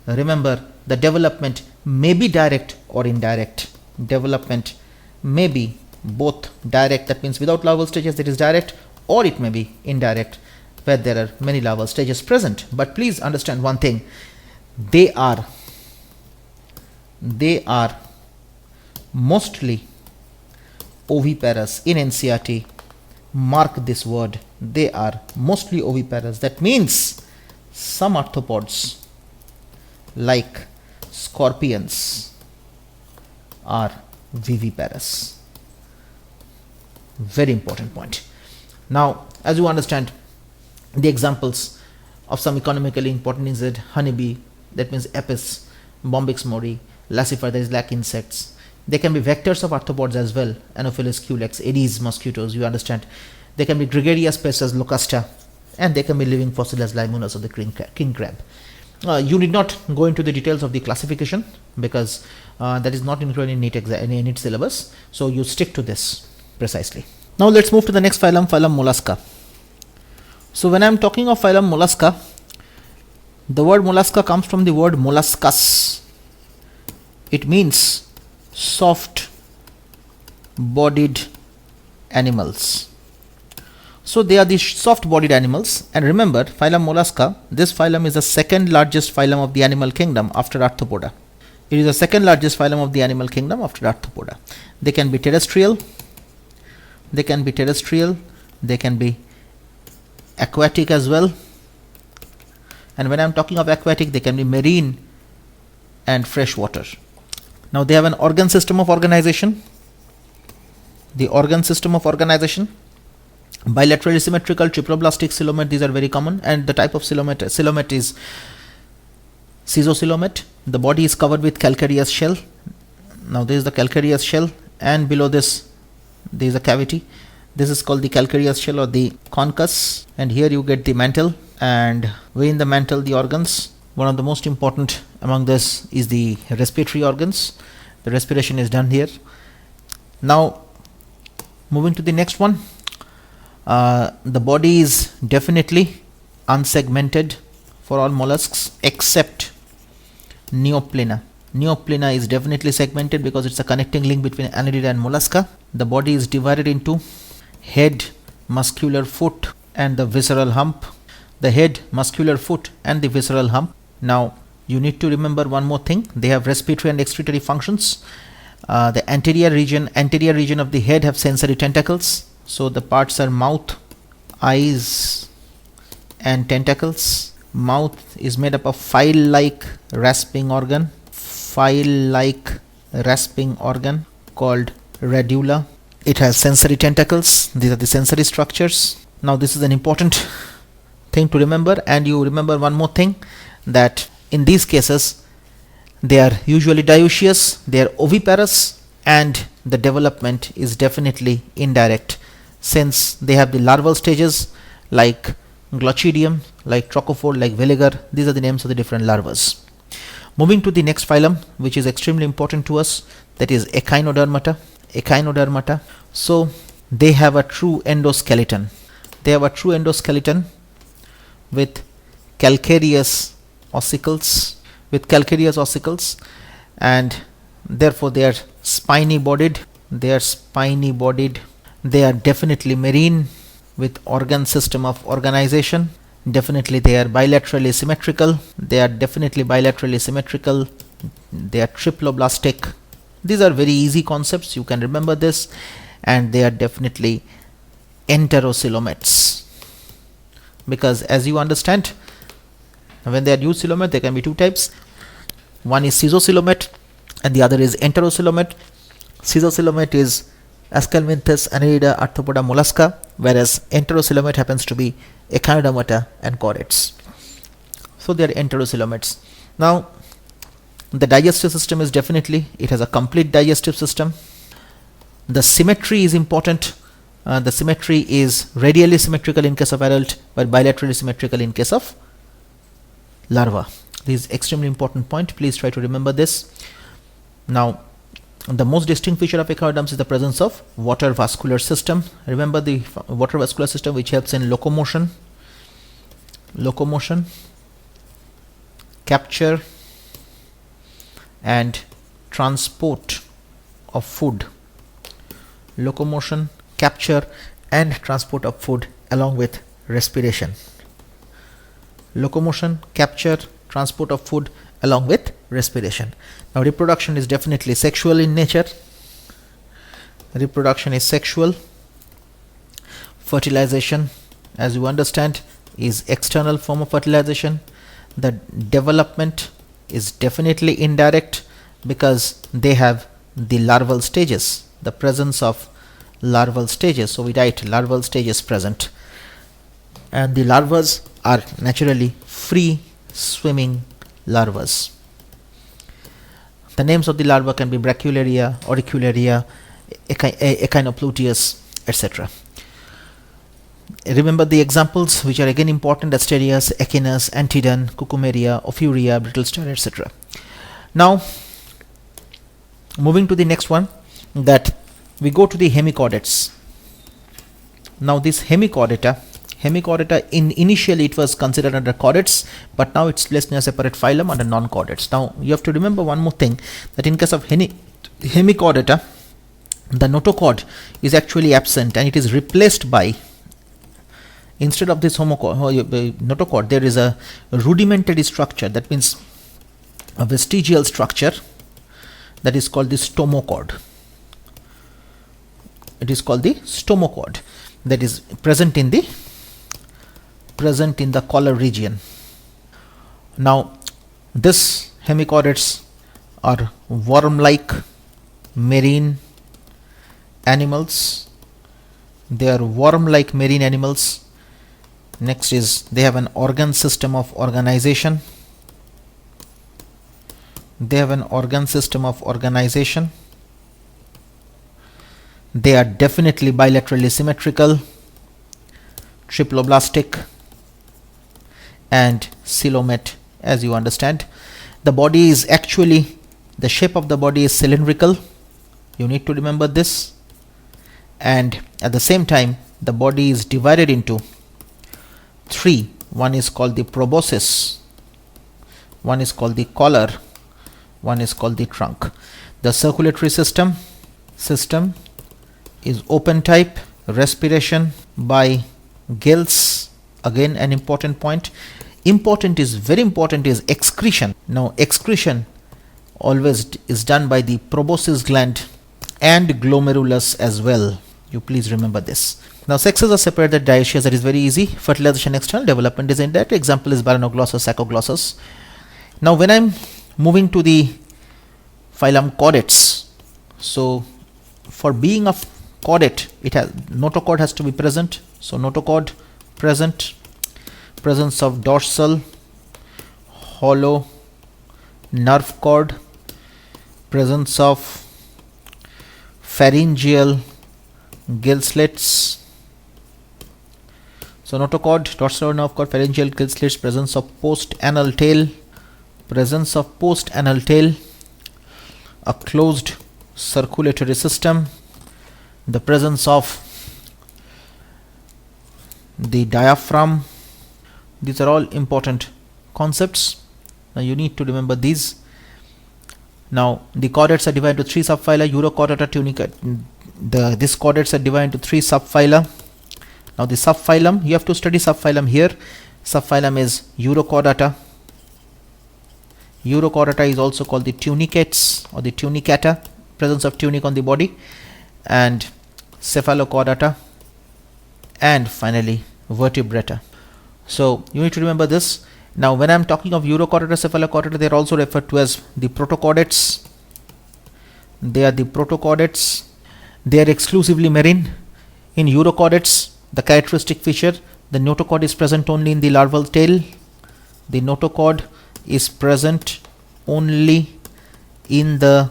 remember, the development may be direct or indirect. Development may be both direct, that means without larval stages, that is direct, or it may be indirect, where there are many larval stages present. But please understand one thing, they are mostly oviparous. In NCERT, mark this word, they are mostly oviparous. That means some arthropods like scorpions are viviparous. Very important point. Now as you understand, the examples of some economically important insect, honeybee, that means Apis, Bombyx mori, Lassifer, that is lac insects. They can be vectors of arthropods as well, Anopheles, culex, Aedes mosquitoes, you understand. They can be gregarious pests as Locusta, and they can be living fossil as Limonus of the king crab. You need not go into the details of the classification, because that is not included in NEET syllabus, so you stick to this precisely. Now let's move to the next phylum, Phylum Mollusca. So when I am talking of Phylum Mollusca, the word mollusca comes from the word molluscus. It means soft bodied animals. So they are the soft bodied animals, and remember, Phylum Mollusca, this phylum is the second largest phylum of the animal kingdom after Arthropoda. It is the second largest phylum of the animal kingdom after Arthropoda. They can be terrestrial, they can be aquatic as well, and when I am talking of aquatic, they can be marine and freshwater. Now they have an organ system of organization. The organ system of organization: bilaterally symmetrical, triploblastic coelomate, these are very common, and the type of coelomate is schizocoelomate. The body is covered with calcareous shell. Now this is the calcareous shell, and below this there is a cavity. This is called the calcareous shell or the concus, and here you get the mantle, and within the mantle the organs. One of the most important among this is the respiratory organs. The respiration is done here. Now moving to the next one, the body is definitely unsegmented for all mollusks except Neoplana. Neoplana is definitely segmented because it's a connecting link between Annelida and Mollusca. The body is divided into head, muscular foot, and the visceral hump. The head, muscular foot, and the visceral hump. Now you need to remember one more thing: they have respiratory and excretory functions. The anterior region of the head have sensory tentacles. So the parts are mouth, eyes, and tentacles. Mouth is made up of file-like rasping organ called radula. It has sensory tentacles. These are the sensory structures. Now this is an important thing to remember, and you remember one more thing, that in these cases they are usually dioecious, they are oviparous, and the development is definitely indirect, since they have the larval stages like Glochidium, like Trochophore, like Veliger. These are the names of the different larvas. Moving to the next phylum, which is extremely important to us, that is Echinodermata. So they have a true endoskeleton. With calcareous ossicles, and therefore they are spiny bodied. They are definitely marine with organ system of organization. Definitely they are bilaterally symmetrical. They are triploblastic. These are very easy concepts, you can remember this, and they are definitely enterocoelomates, because as you understand, when they are eucoelomate, there can be two types. One is schizocoelomate and the other is enterocoelomate. Schizocoelomate is Phylum Annelida, Arthropoda, Mollusca, whereas enterocoelomate happens to be Echinodermata and Chordates. So they are enterocoelomates. Now the digestive system is definitely, it has a complete digestive system. The symmetry is important. The symmetry is radially symmetrical in case of adult, but bilaterally symmetrical in case of larva. This is extremely important point. Please try to remember this. Now the most distinct feature of echinoderms is the presence of water vascular system. Remember the water vascular system, which helps in locomotion, capture and transport of food. Locomotion, capture and transport of food along with respiration. Locomotion, capture, transport of food along with respiration. Now reproduction is definitely sexual in nature. Fertilization, as you understand, is external form of fertilization. The development is definitely indirect because they have the larval stages, the presence of larval stages. So we write larval stages present, and the larvas are naturally free swimming larvas. The names of the larva can be Brachylaria, Auricularia, Echinopluteus, etc. Remember the examples, which are again important: Asterias, Echinus, Antedon, Cucumeria, Ophiuria, Brittle star, etc. Now moving to the next one, that we go to the Hemichordates. Now this Hemichordata, initially it was considered under chordates, but now it's placed in a separate phylum under non-chordates. Now you have to remember one more thing, that in case of Hemichordata, the notochord is actually absent, and it is replaced by, instead of this notochord, there is a rudimentary structure, that means a vestigial structure, that is called the stomochord. It is called the stomochord, that is present in the collar region. Now this hemichordates are worm-like marine animals. They are worm-like marine animals. Next is they have an organ system of organization. They have an organ system of organization. They are definitely bilaterally symmetrical, triploblastic, and coelomate, as you understand. The body is actually, the shape of the body is cylindrical. You need to remember this. And at the same time, the body is divided into three. One is called the proboscis, one is called the collar, one is called the trunk. The circulatory system is open type. Respiration by gills, again an important point. Very important is excretion. Now excretion always is done by the proboscis gland and glomerulus as well. You please remember this. Now sexes are separated dioecious, that is very easy. Fertilization external, development is indirect. Example is Balanoglossus, Saccoglossus. Now when I'm moving to the phylum chordates, so for being a chordate, it has notochord has to be present. So notochord present, presence of dorsal, hollow nerve cord, presence of pharyngeal gill slits. So notochord, dorsal nerve cord, pharyngeal gill slits, presence of post-anal tail, a closed circulatory system, the presence of the diaphragm. These are all important concepts. Now you need to remember these. Now the chordates are divided into three subphyla: Urochordata, Tunicata. These chordates are divided into three subphyla. Now the subphylum, you have to study subphylum here. Subphylum is Urochordata. Urochordata is also called the tunicates or the tunicata, presence of tunic on the body, and Cephalochordata, and finally vertebrata. So you need to remember this. Now when I am talking of Urochordata, Cephalochordata, they are also referred to as the protochordates. They are the protochordates. They are exclusively marine. In Urochordates, the characteristic feature, the notochord is present only in the larval tail. The notochord is present only in the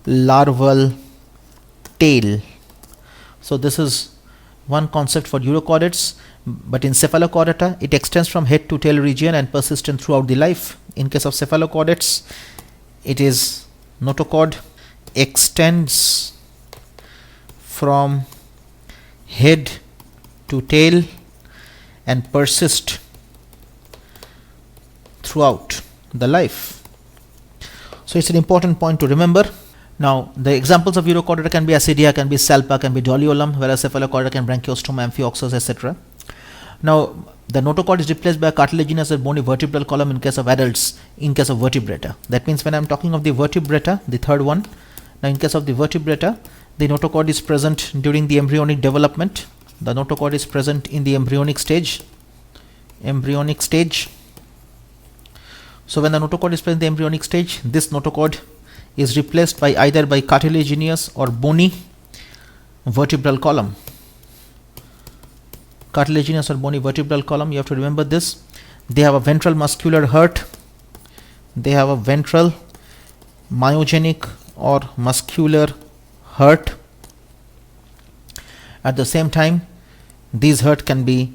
larval tail. So this is one concept for Urochordates. But in Cephalochordata, it extends from head to tail region and persistent throughout the life. In case of Cephalochordates, it is notochord extends from head to tail and persist throughout the life. So it's an important point to remember. Now the examples of Urochordata can be Acidia, can be Salpa, can be Doliolum, whereas Cephalochordata can be Branchiostoma, Amphioxus, etc. Now the notochord is replaced by a cartilaginous or bony vertebral column in case of adults, in case of vertebrata. That means when I am talking of the vertebrata, the third one, now in case of the vertebrata, the notochord is present during the embryonic development. The notochord is present in the embryonic stage. So when the notochord is present in the embryonic stage, this notochord is replaced by either by cartilaginous or bony vertebral column. Cartilaginous or bony vertebral column, you have to remember this. They have a ventral muscular heart. They have a ventral myogenic or muscular heart. At the same time, these heart can be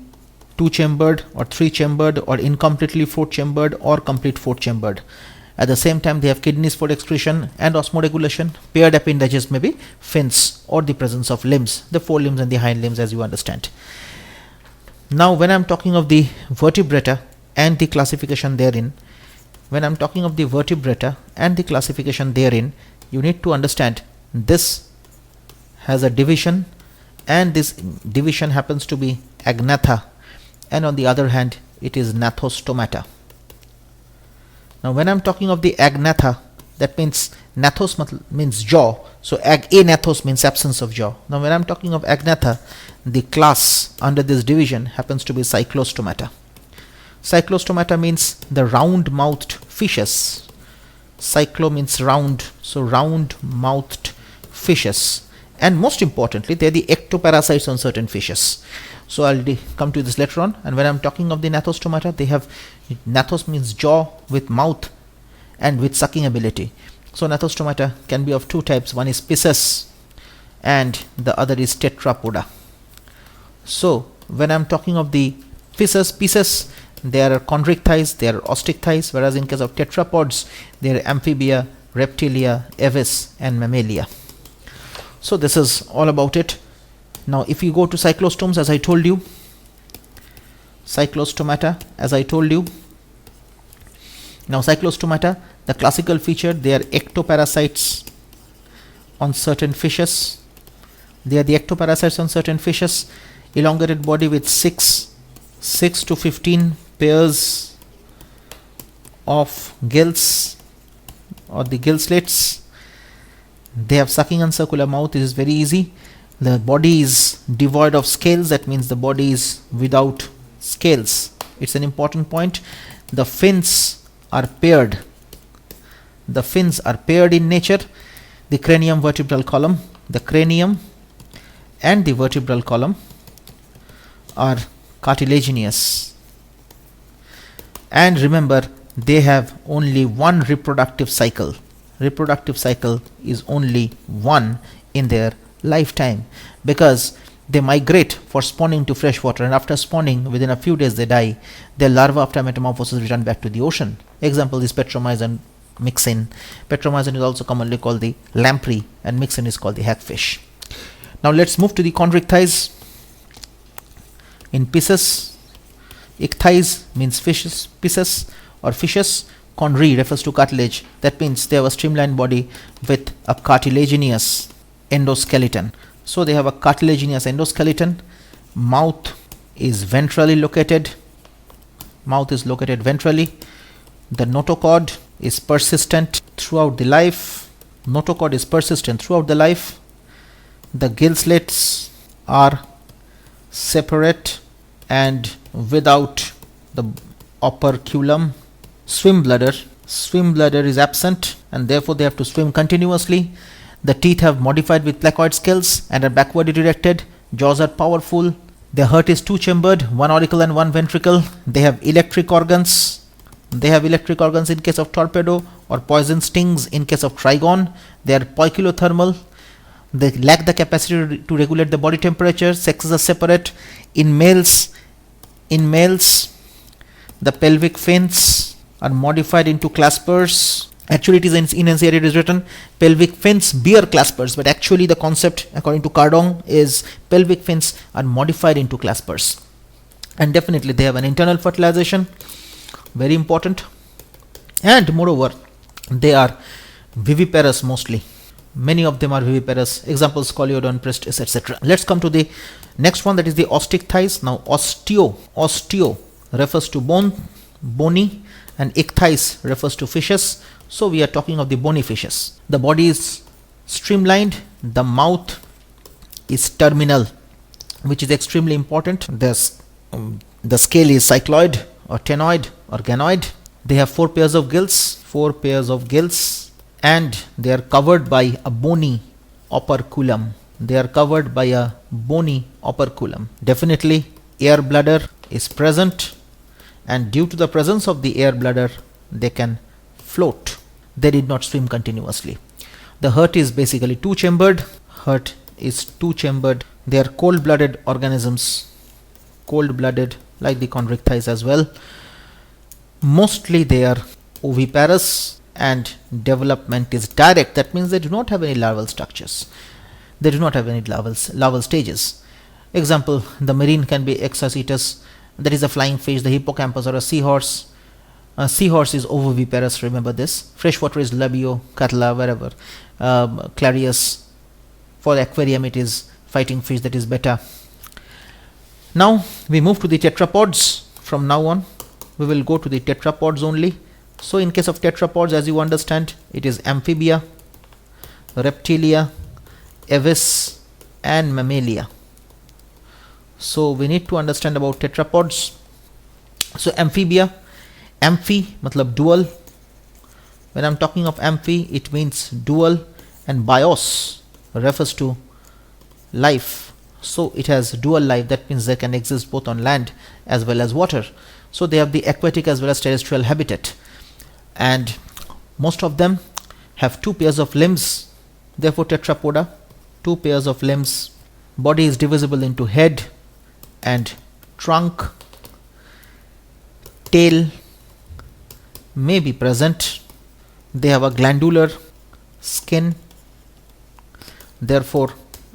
two-chambered or three-chambered or incompletely four-chambered or complete four-chambered. At the same time, they have kidneys for excretion and osmoregulation. Paired appendages may be fins or the presence of limbs, the forelimbs and the hind limbs, as you understand. Now when I am talking of the vertebrata and the classification therein, you need to understand this has a division, and this division happens to be agnatha, and on the other hand it is gnathostomata. Now when I'm talking of the agnatha, that means gnathos means jaw, so agnathos means absence of jaw. Now when I'm talking of agnatha, the class under this division happens to be cyclostomata. Cyclostomata means the round mouthed fishes. Cyclo means round, so round mouthed fishes, and most importantly they are the ectoparasites on certain fishes. So I'll come to this later on. And when I'm talking of the gnathostomata, they have, gnathos means jaw with mouth and with sucking ability. So gnathostomata can be of two types. One is pisces and the other is tetrapoda. So when I'm talking of the pisces, they are chondric thighs, they are ostick thighs, whereas in case of tetrapods, they are amphibia, reptilia, aves and mammalia. So this is all about it. Now if you go to cyclostomes, as I told you, cyclostomata, as I told you. Now cyclostomata, the classical feature, they are ectoparasites on certain fishes. They are the ectoparasites on certain fishes. Elongated body with 6 to 15 pairs of gills or the gill slits. They have sucking and circular mouth. It is very easy. The body is devoid of scales, that means the body is without scales. It's an important point. The fins are paired. The fins are paired in nature. The cranium vertebral column, the cranium and the vertebral column are cartilaginous. And remember, they have only one reproductive cycle. Reproductive cycle is only one in their lifetime, because they migrate for spawning to fresh water, and after spawning within a few days they die. Their larvae after metamorphosis return back to the ocean. Example is petromyzon, myxin. Petromyzon is also commonly called the lamprey and myxin is called the hagfish. Now let's move to the chondric thighs. In pisces, ichthyes means fishes, pisces or fishes. Chondri refers to cartilage, that means they have a streamlined body with a cartilaginous endoskeleton. So they have a cartilaginous endoskeleton. Mouth is ventrally located. Mouth is located ventrally. The notochord is persistent throughout the life. Notochord is persistent throughout the life. The gill slits are separate and without the operculum. Swim bladder is absent, and therefore they have to swim continuously. The teeth have modified with placoid scales and are backwardly directed. Jaws are powerful. Their heart is two-chambered, one auricle and one ventricle. They have electric organs. They have electric organs in case of torpedo or poison stings in case of trigon. They are poikilothermal. They lack the capacity to regulate the body temperature. Sexes are separate. In males, the pelvic fins are modified into claspers. Actually, it is in NCERT it is written pelvic fins bear claspers, but actually the concept according to Cardong is pelvic fins are modified into claspers. And definitely they have an internal fertilization, very important. And moreover, they are viviparous mostly. Many of them are viviparous. Examples Scoliodon, Prestes, etc. Let's come to the next one, that is the ostick thighs. Now osteo refers to bone, bony, and ichthyes refers to fishes. So we are talking of the bony fishes. The body is streamlined. The mouth is terminal, which is extremely important. The scale is cycloid or ctenoid or ganoid. They have 4 pairs of gills, and they are covered by a bony operculum. Definitely air bladder is present, and due to the presence of the air bladder, they can float. They did not swim continuously. The heart is basically two-chambered. They are cold-blooded organisms, cold-blooded like the chondric thighs as well. Mostly they are oviparous, and development is direct. That means they do not have any larval structures. They do not have any larval stages. Example, the marine can be Exocetus, that is a flying fish, the hippocampus, or a seahorse. A seahorse is ovoviparous, remember this. Freshwater is Labio, Catala, wherever. Clarius, For the aquarium it is fighting fish, that is better. Now we move to the tetrapods. From now on we will go to the tetrapods only. So in case of tetrapods, as you understand, it is amphibia, reptilia, aves and mammalia. So we need to understand about tetrapods. So amphibia, amphi matlab dual. When I'm talking of amphi, it means dual, and bios refers to life. So it has dual life, that means they can exist both on land as well as water. So they have the aquatic as well as terrestrial habitat, and most of them have 2 pairs of limbs. Therefore tetrapoda, 2 pairs of limbs. Body is divisible into head and trunk. Tail may be present. They have a glandular skin, therefore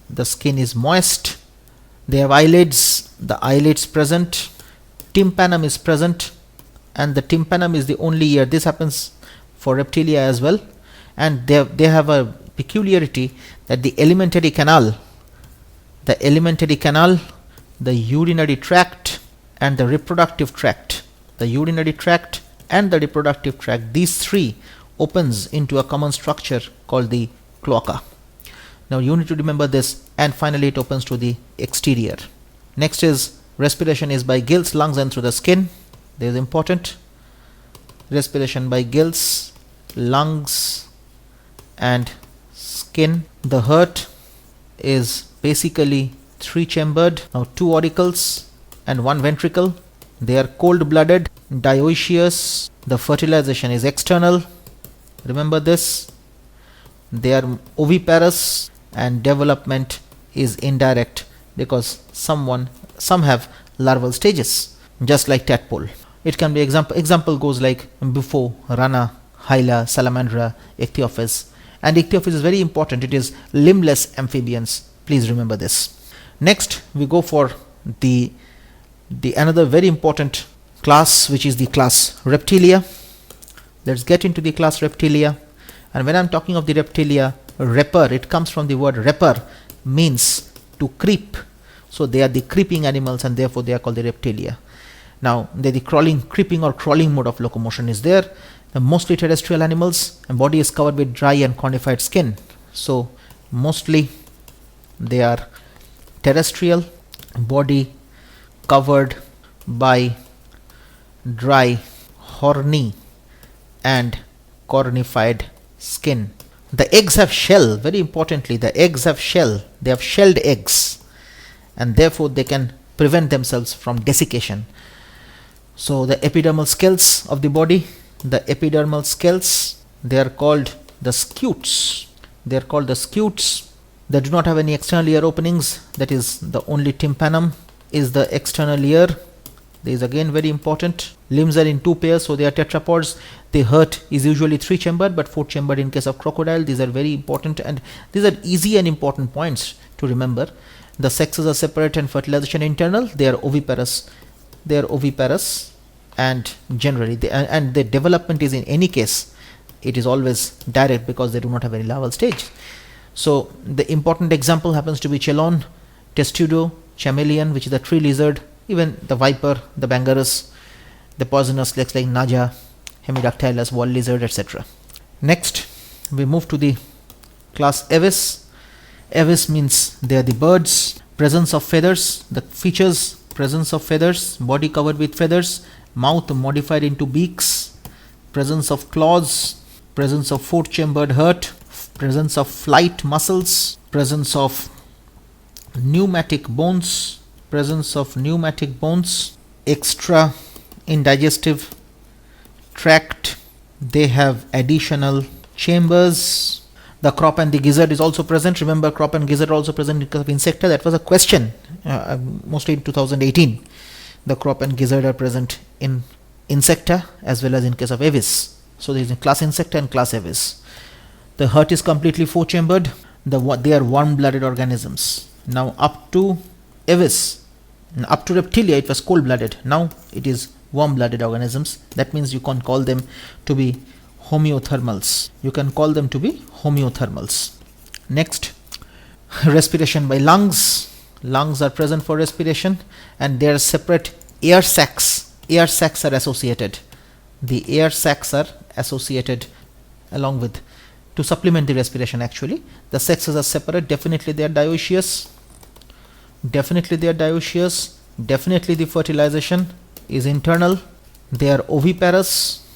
the skin is moist. They have eyelids, the eyelids present. Tympanum is present, and the tympanum is the only ear. This happens for reptilia as well, and they have a peculiarity that the alimentary canal, the urinary tract and the reproductive tract, these 3 opens into a common structure called the cloaca. Now you need to remember this, and finally it opens to the exterior. Next is respiration is by gills, lungs and through the skin. This is important. Respiration by gills, lungs and skin. The heart is basically 3-chambered. Now 2 auricles and 1 ventricle. They are cold-blooded, dioecious. The fertilization is external. Remember this. They are oviparous, and development is indirect because some have larval stages, just like tadpole. It can be example goes like bufo, rana, hyla, salamandra, ichthyophis. And ichthyophis is very important. It is limbless amphibians. Please remember this. Next we go for the another very important class, which is the class Reptilia. Let's get into the class Reptilia. And when I'm talking of the Reptilia, reper, it comes from the word reper, means to creep. So they are the creeping animals, and therefore they are called the Reptilia. Now the creeping or crawling mode of locomotion is there. They're mostly terrestrial animals, and body is covered with dry and cornified skin. So mostly they are terrestrial, body covered by dry, horny and cornified skin. The eggs have shell. Very importantly, the eggs have shell. They have shelled eggs, and therefore they can prevent themselves from desiccation. So the epidermal scales of the body, they are called the scutes. They are called the scutes. They do not have any external ear openings. That is, the only tympanum is the external ear. This is again very important. Limbs are in 2 pairs, so they are tetrapods. The heart is usually 3-chambered, but 4-chambered in case of crocodile. These are very important, and these are easy and important points to remember. The sexes are separate and fertilization internal. They are oviparous. And generally the development is, in any case, it is always direct because they do not have any larval stage. So the important example happens to be chelone, testudo, chameleon, which is the tree lizard, even the viper, the bangarus, the poisonous snakes like naja, hemidactylus, wall lizard, etc. Next we move to the class aves. Aves means they are the birds. Presence of feathers. The features: presence of feathers, body covered with feathers, mouth modified into beaks, presence of claws, presence of 4-chambered heart, presence of flight muscles, presence of pneumatic bones, extra in digestive tract. They have additional chambers. The crop and the gizzard is also present. Remember, crop and gizzard are also present because of insecta. That was a question mostly in 2018. The crop and gizzard are present in insecta as well as in case of aves. So there is a class insecta and class aves. The heart is completely 4-chambered. They are warm-blooded organisms. Now up to aves, up to reptilia, it was cold-blooded. Now it is warm-blooded organisms. That means you can call them to be homeothermals. Next, respiration by lungs. Lungs are present for respiration, and there are separate air sacs. Air sacs are associated. The air sacs are associated along with to supplement the respiration. Actually, the sexes are separate. Definitely they are dioecious. Definitely they are dioecious. Definitely the fertilization is internal. They are oviparous,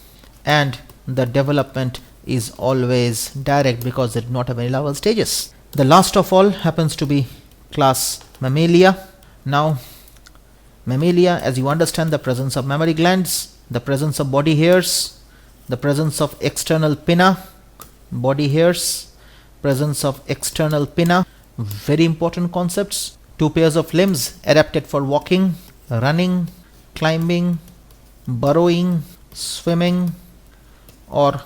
and the development is always direct because they do not have any larval stages. The last of all happens to be class Mammalia. Now, Mammalia, as you understand, the presence of mammary glands, the presence of body hairs, the presence of external pinna, body hairs, presence of external pinna, very important concepts. 2 pairs of limbs adapted for walking, running, climbing, burrowing, swimming, or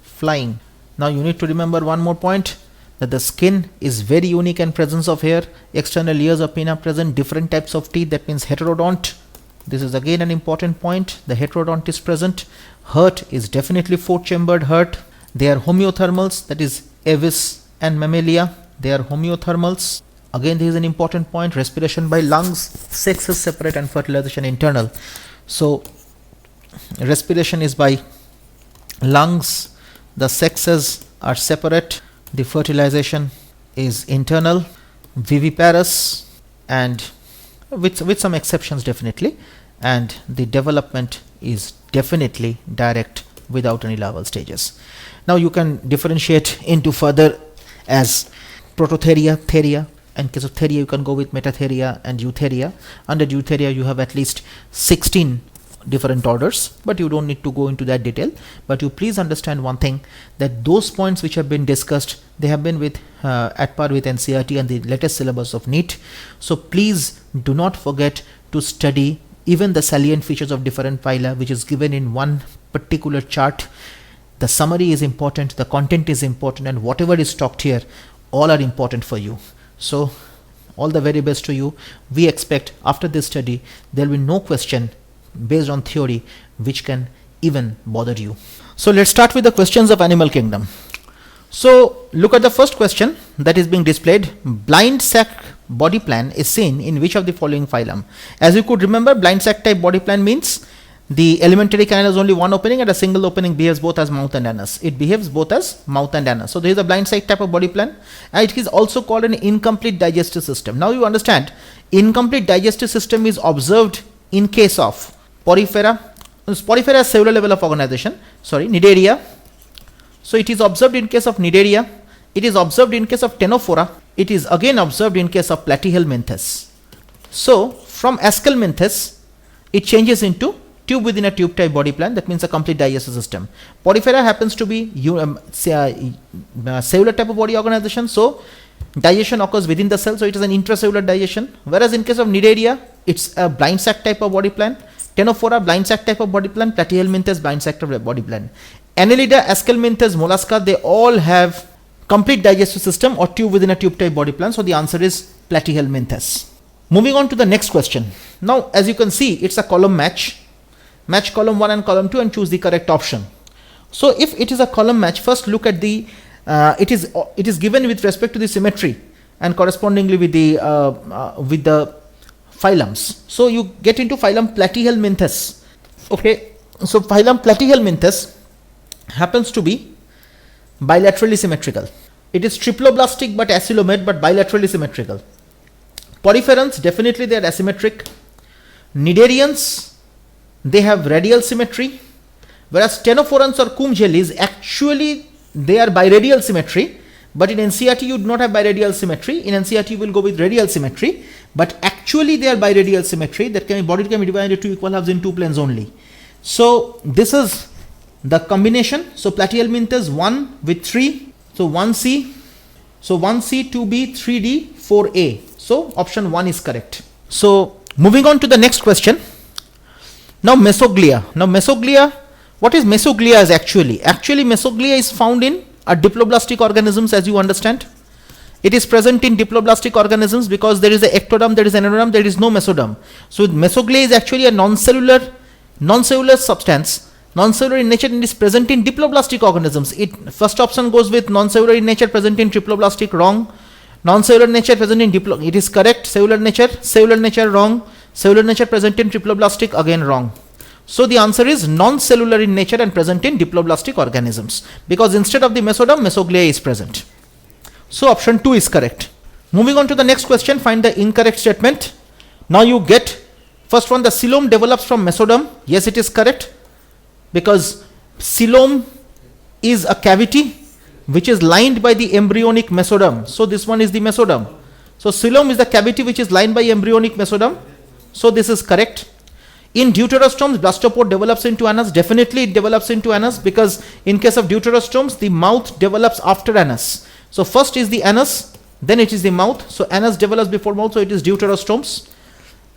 flying. Now you need to remember one more point, that the skin is very unique and presence of hair, external layers of pinna present, different types of teeth, that means heterodont. This is again an important point, the heterodont is present. Heart is definitely 4-chambered heart. They are homeothermals, that is Avis and Mammalia, they are homeothermals. Again, this is an important point, respiration by lungs, sex is separate and fertilization internal. So respiration is by lungs, the sexes are separate, the fertilization is internal, viviparous, and with some exceptions definitely, and the development is definitely direct without any larval stages. Now you can differentiate into further as Prototheria, Theria. In case of Theria, you can go with Metatheria and Eutheria. Under Eutheria, you have at least 16 different orders, but you don't need to go into that detail. But you please understand one thing, that those points which have been discussed, they have been with at par with NCERT and the latest syllabus of NEET. So please do not forget to study even the salient features of different phyla, which is given in one particular chart. The summary is important, the content is important, and whatever is talked here, all are important for you. So all the very best to you. We expect after this study there will be no question based on theory which can even bother you. So let's start with the questions of animal kingdom. So look at the first question that is being displayed. Blind sac body plan is seen in which of the following phylum? As you could remember, blind sac type body plan means the alimentary canal has only one opening, and a single opening behaves both as mouth and anus. It behaves both as mouth and anus. So there is a blind sac type of body plan, and it is also called an incomplete digestive system. Now you understand, incomplete digestive system is observed in case of Porifera. Porifera has cellular level of organization. Cnidaria. So it is observed in case of Cnidaria. It is observed in case of Ctenophora. It is again observed in case of Platyhelminthes. So from Aschelminthes, it changes into tube within a tube type body plan, that means a complete digestive system. Porifera happens to be cellular type of body organization, so digestion occurs within the cell, so it is an intracellular digestion. Whereas in case of Cnidaria, it's a blind sac type of body plan. Ctenophora, blind sac type of body plan. Platyhelminthes, blind sac type of body plan. Annelida, Aschelminthes, Mollusca, they all have complete digestive system or tube within a tube type body plan. So the answer is Platyhelminthes. Moving on to the next question. Now as you can see, it's a column match. Match column 1 and column 2 and choose the correct option. So if it is a column match, first look at the it is given with respect to the symmetry and correspondingly with the phylums. So you get into phylum Platyhelminthes. Okay, so phylum Platyhelminthes happens to be bilaterally symmetrical. It is triploblastic but acylomate but bilaterally symmetrical. Poriferans, definitely they are asymmetric. Cnidarians, they have radial symmetry, whereas Ctenophorans or comb jellies, actually they are biradial symmetry, but in NCERT you do not have biradial symmetry. In NCERT you will go with radial symmetry, but actually they are biradial symmetry, that body can be divided into 2 equal halves in 2 planes only. So this is the combination. So Platyhelminthes 1 with 3, so 1C, so 1C, 2B, 3D, 4A. So option 1 is correct. So moving on to the next question. Now mesoglia. Now mesoglia, what is mesoglia is actually? Actually mesoglia is found in diploblastic organisms, as you understand. It is present in diploblastic organisms because there is a ectoderm, there is an enoderm, there is no mesoderm. So mesoglia is actually a non-cellular substance, non-cellular in nature, and is present in diploblastic organisms. First option goes with non-cellular in nature, present in triploblastic, wrong. Non-cellular nature present in it is correct. Cellular nature wrong. Cellular nature present in triploblastic, again wrong. So the answer is non-cellular in nature and present in diploblastic organisms, because instead of the mesoderm, mesoglea is present. So option 2 is correct. Moving on to the next question, find the incorrect statement. Now you get first one, the Silom develops from mesoderm. Yes, it is correct, because Silom is a cavity which is lined by the embryonic mesoderm. So this one is the mesoderm. So Silom is the cavity which is lined by embryonic mesoderm. So this is correct. In deuterostomes, blastopod develops into anus. Definitely it develops into anus, because in case of deuterostomes, the mouth develops after anus. So first is the anus, then it is the mouth. So anus develops before mouth, so it is deuterostomes.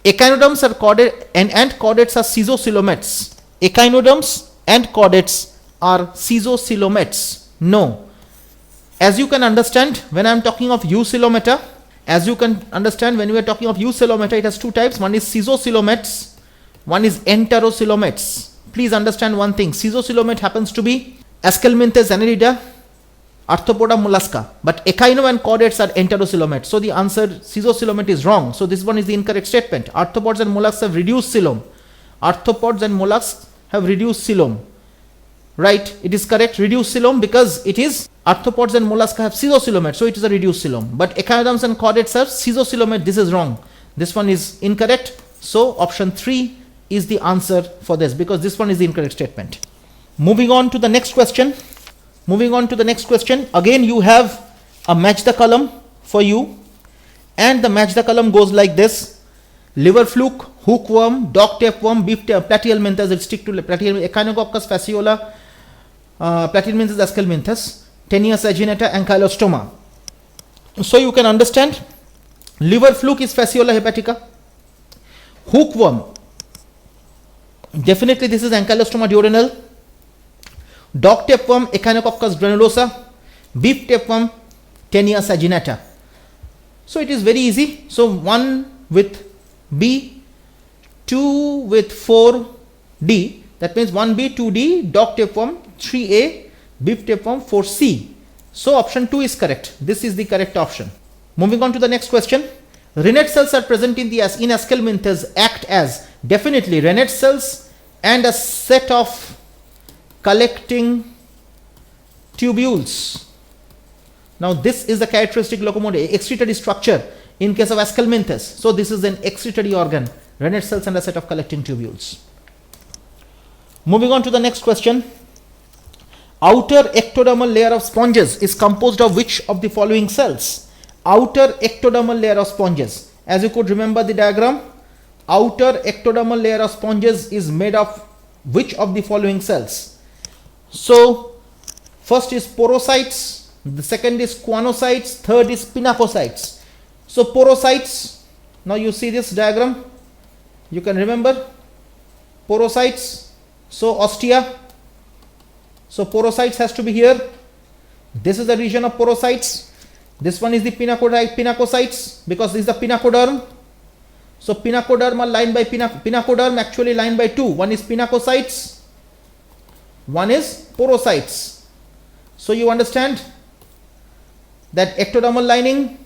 Echinoderms are chordates and chordates are schizocoelomates. Echinoderms and chordates are schizocoelomates. No. As you can understand, when I am talking of Eucoelomata, when we are talking of Eucoelomata, it has two types. One is schizocoelomates, one is enterocoelomates. Please understand one thing. Schizocoelomate happens to be Phylum Annelida, Arthropoda, Mollusca, but echino and chordates are enterocoelomates. So the answer schizocoelomate is wrong. So this one is the incorrect statement. Arthropods and mollusks have reduced Silom. Arthropods and mollusks have reduced Silom. Right, it is correct, reduced Silom, because it is arthropods and mollusca have schizocoelomate, so it is a reduced Silom. But echinoderms and chordates have schizocoelomate. This is wrong. This one is incorrect. So option 3 is the answer for this, because this one is the incorrect statement. Moving on to the next question. Again, you have a match the column for you, and the match the column goes like this: liver fluke, hookworm, dog tapeworm, beef platyhelminthes. It stick to platyhelminthes, Echinococcus fasciola, Platyhelminthes ascalminthes, Taenia saginata, ankylostoma. So you can understand, liver fluke is Fasciola hepatica. Hookworm, definitely this is Ankylostoma duodenal. Dog tapeworm, Echinococcus granulosa. Beef tapeworm, Taenia saginata. So it is very easy. So 1 with B, 2 with 4D. That means 1B, 2D, dog tapeworm, 3A, beef tapeworm, 4C. So option 2 is correct. This is the correct option. Moving on to the next question. Rennet cells are present in ascalminthes act as, definitely rennet cells and a set of collecting tubules. Now this is the characteristic locomotive excretory structure in case of ascalminthes. So this is an excretory organ, rennet cells and a set of collecting tubules. Moving on to the next question. Outer ectodermal layer of sponges is composed of which of the following cells? Outer ectodermal layer of sponges. As you could remember the diagram, outer ectodermal layer of sponges is made of which of the following cells? So first is porocytes, the second is choanocytes, third is pinacocytes. So porocytes, now you see this diagram, you can remember porocytes. So ostia, so porocytes has to be here. This is the region of porocytes. This one is the pinacocytes, because this is the pinacoderm. So pinacoderm are lined by pinacoderm actually lined by two. One is pinacocytes, one is porocytes. So you understand that ectodermal lining,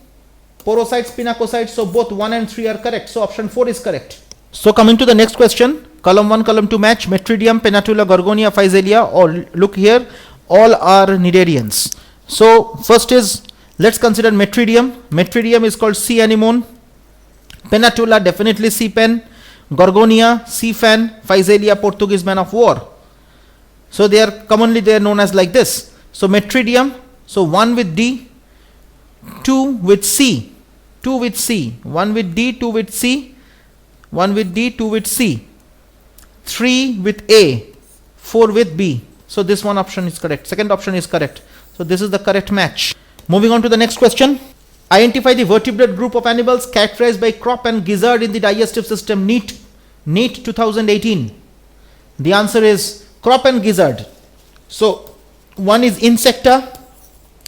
porocytes, pinacocytes. So both 1 and 3 are correct. So option 4 is correct. So coming to the next question. Column 1, column 2 match. Metridium, Penatula, Gorgonia, Physalia, or look here, all are Cnidarians. So first is, let's consider Metridium. Metridium is called sea anemone. Penatula, definitely sea pen. Gorgonia, sea fan. Physalia, Portuguese man of war. So they are commonly known as like this. So Metridium, so 1 with D, 2 with C, 2 with C, 1 with D, 2 with C, 1 with D, 2 with C. 3 with A, 4 with B. So this one option is correct. Second option is correct. So this is the correct match. Moving on to the next question. Identify the vertebrate group of animals characterized by crop and gizzard in the digestive system. NEET 2018. The answer is crop and gizzard. So one is insecta.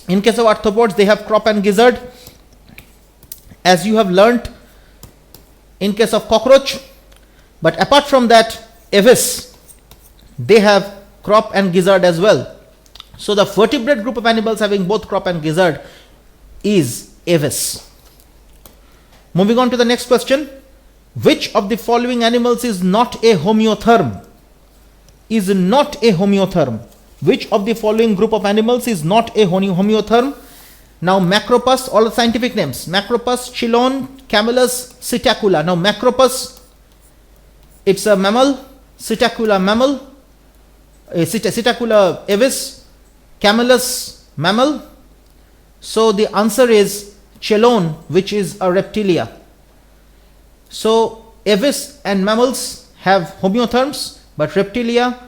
In case of arthropods, they have crop and gizzard. As you have learnt in case of cockroach. But apart from that, Avis, they have crop and gizzard as well. So the vertebrate group of animals having both crop and gizzard is aves. Moving on to the next question. Which of the following animals is not a homeotherm? Is not a homeotherm. Which of the following group of animals is not a homeotherm? Now Macropus, all the scientific names. Macropus, Chilon, Camelus, Psittacula. Now Macropus, it's a mammal. Psittacula, mammal. Psittacula avis. Camelus, mammal. So the answer is Chelone, which is a reptilia. So avis and mammals have homeotherms, but reptilia,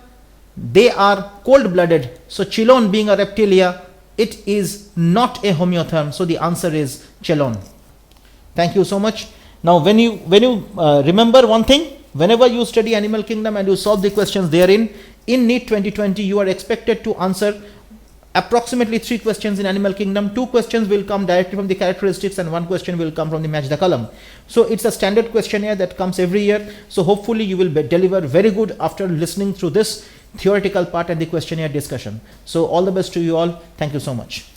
they are cold-blooded. So Chelone being a reptilia, it is not a homeotherm. So the answer is Chelone. Thank you so much. Now when you remember one thing, whenever you study animal kingdom and you solve the questions therein, in NEET 2020 you are expected to answer approximately 3 questions in animal kingdom. 2 questions will come directly from the characteristics and 1 question will come from the match the column. So it's a standard questionnaire that comes every year. So hopefully you will deliver very good after listening through this theoretical part and the questionnaire discussion. So all the best to you all. Thank you so much.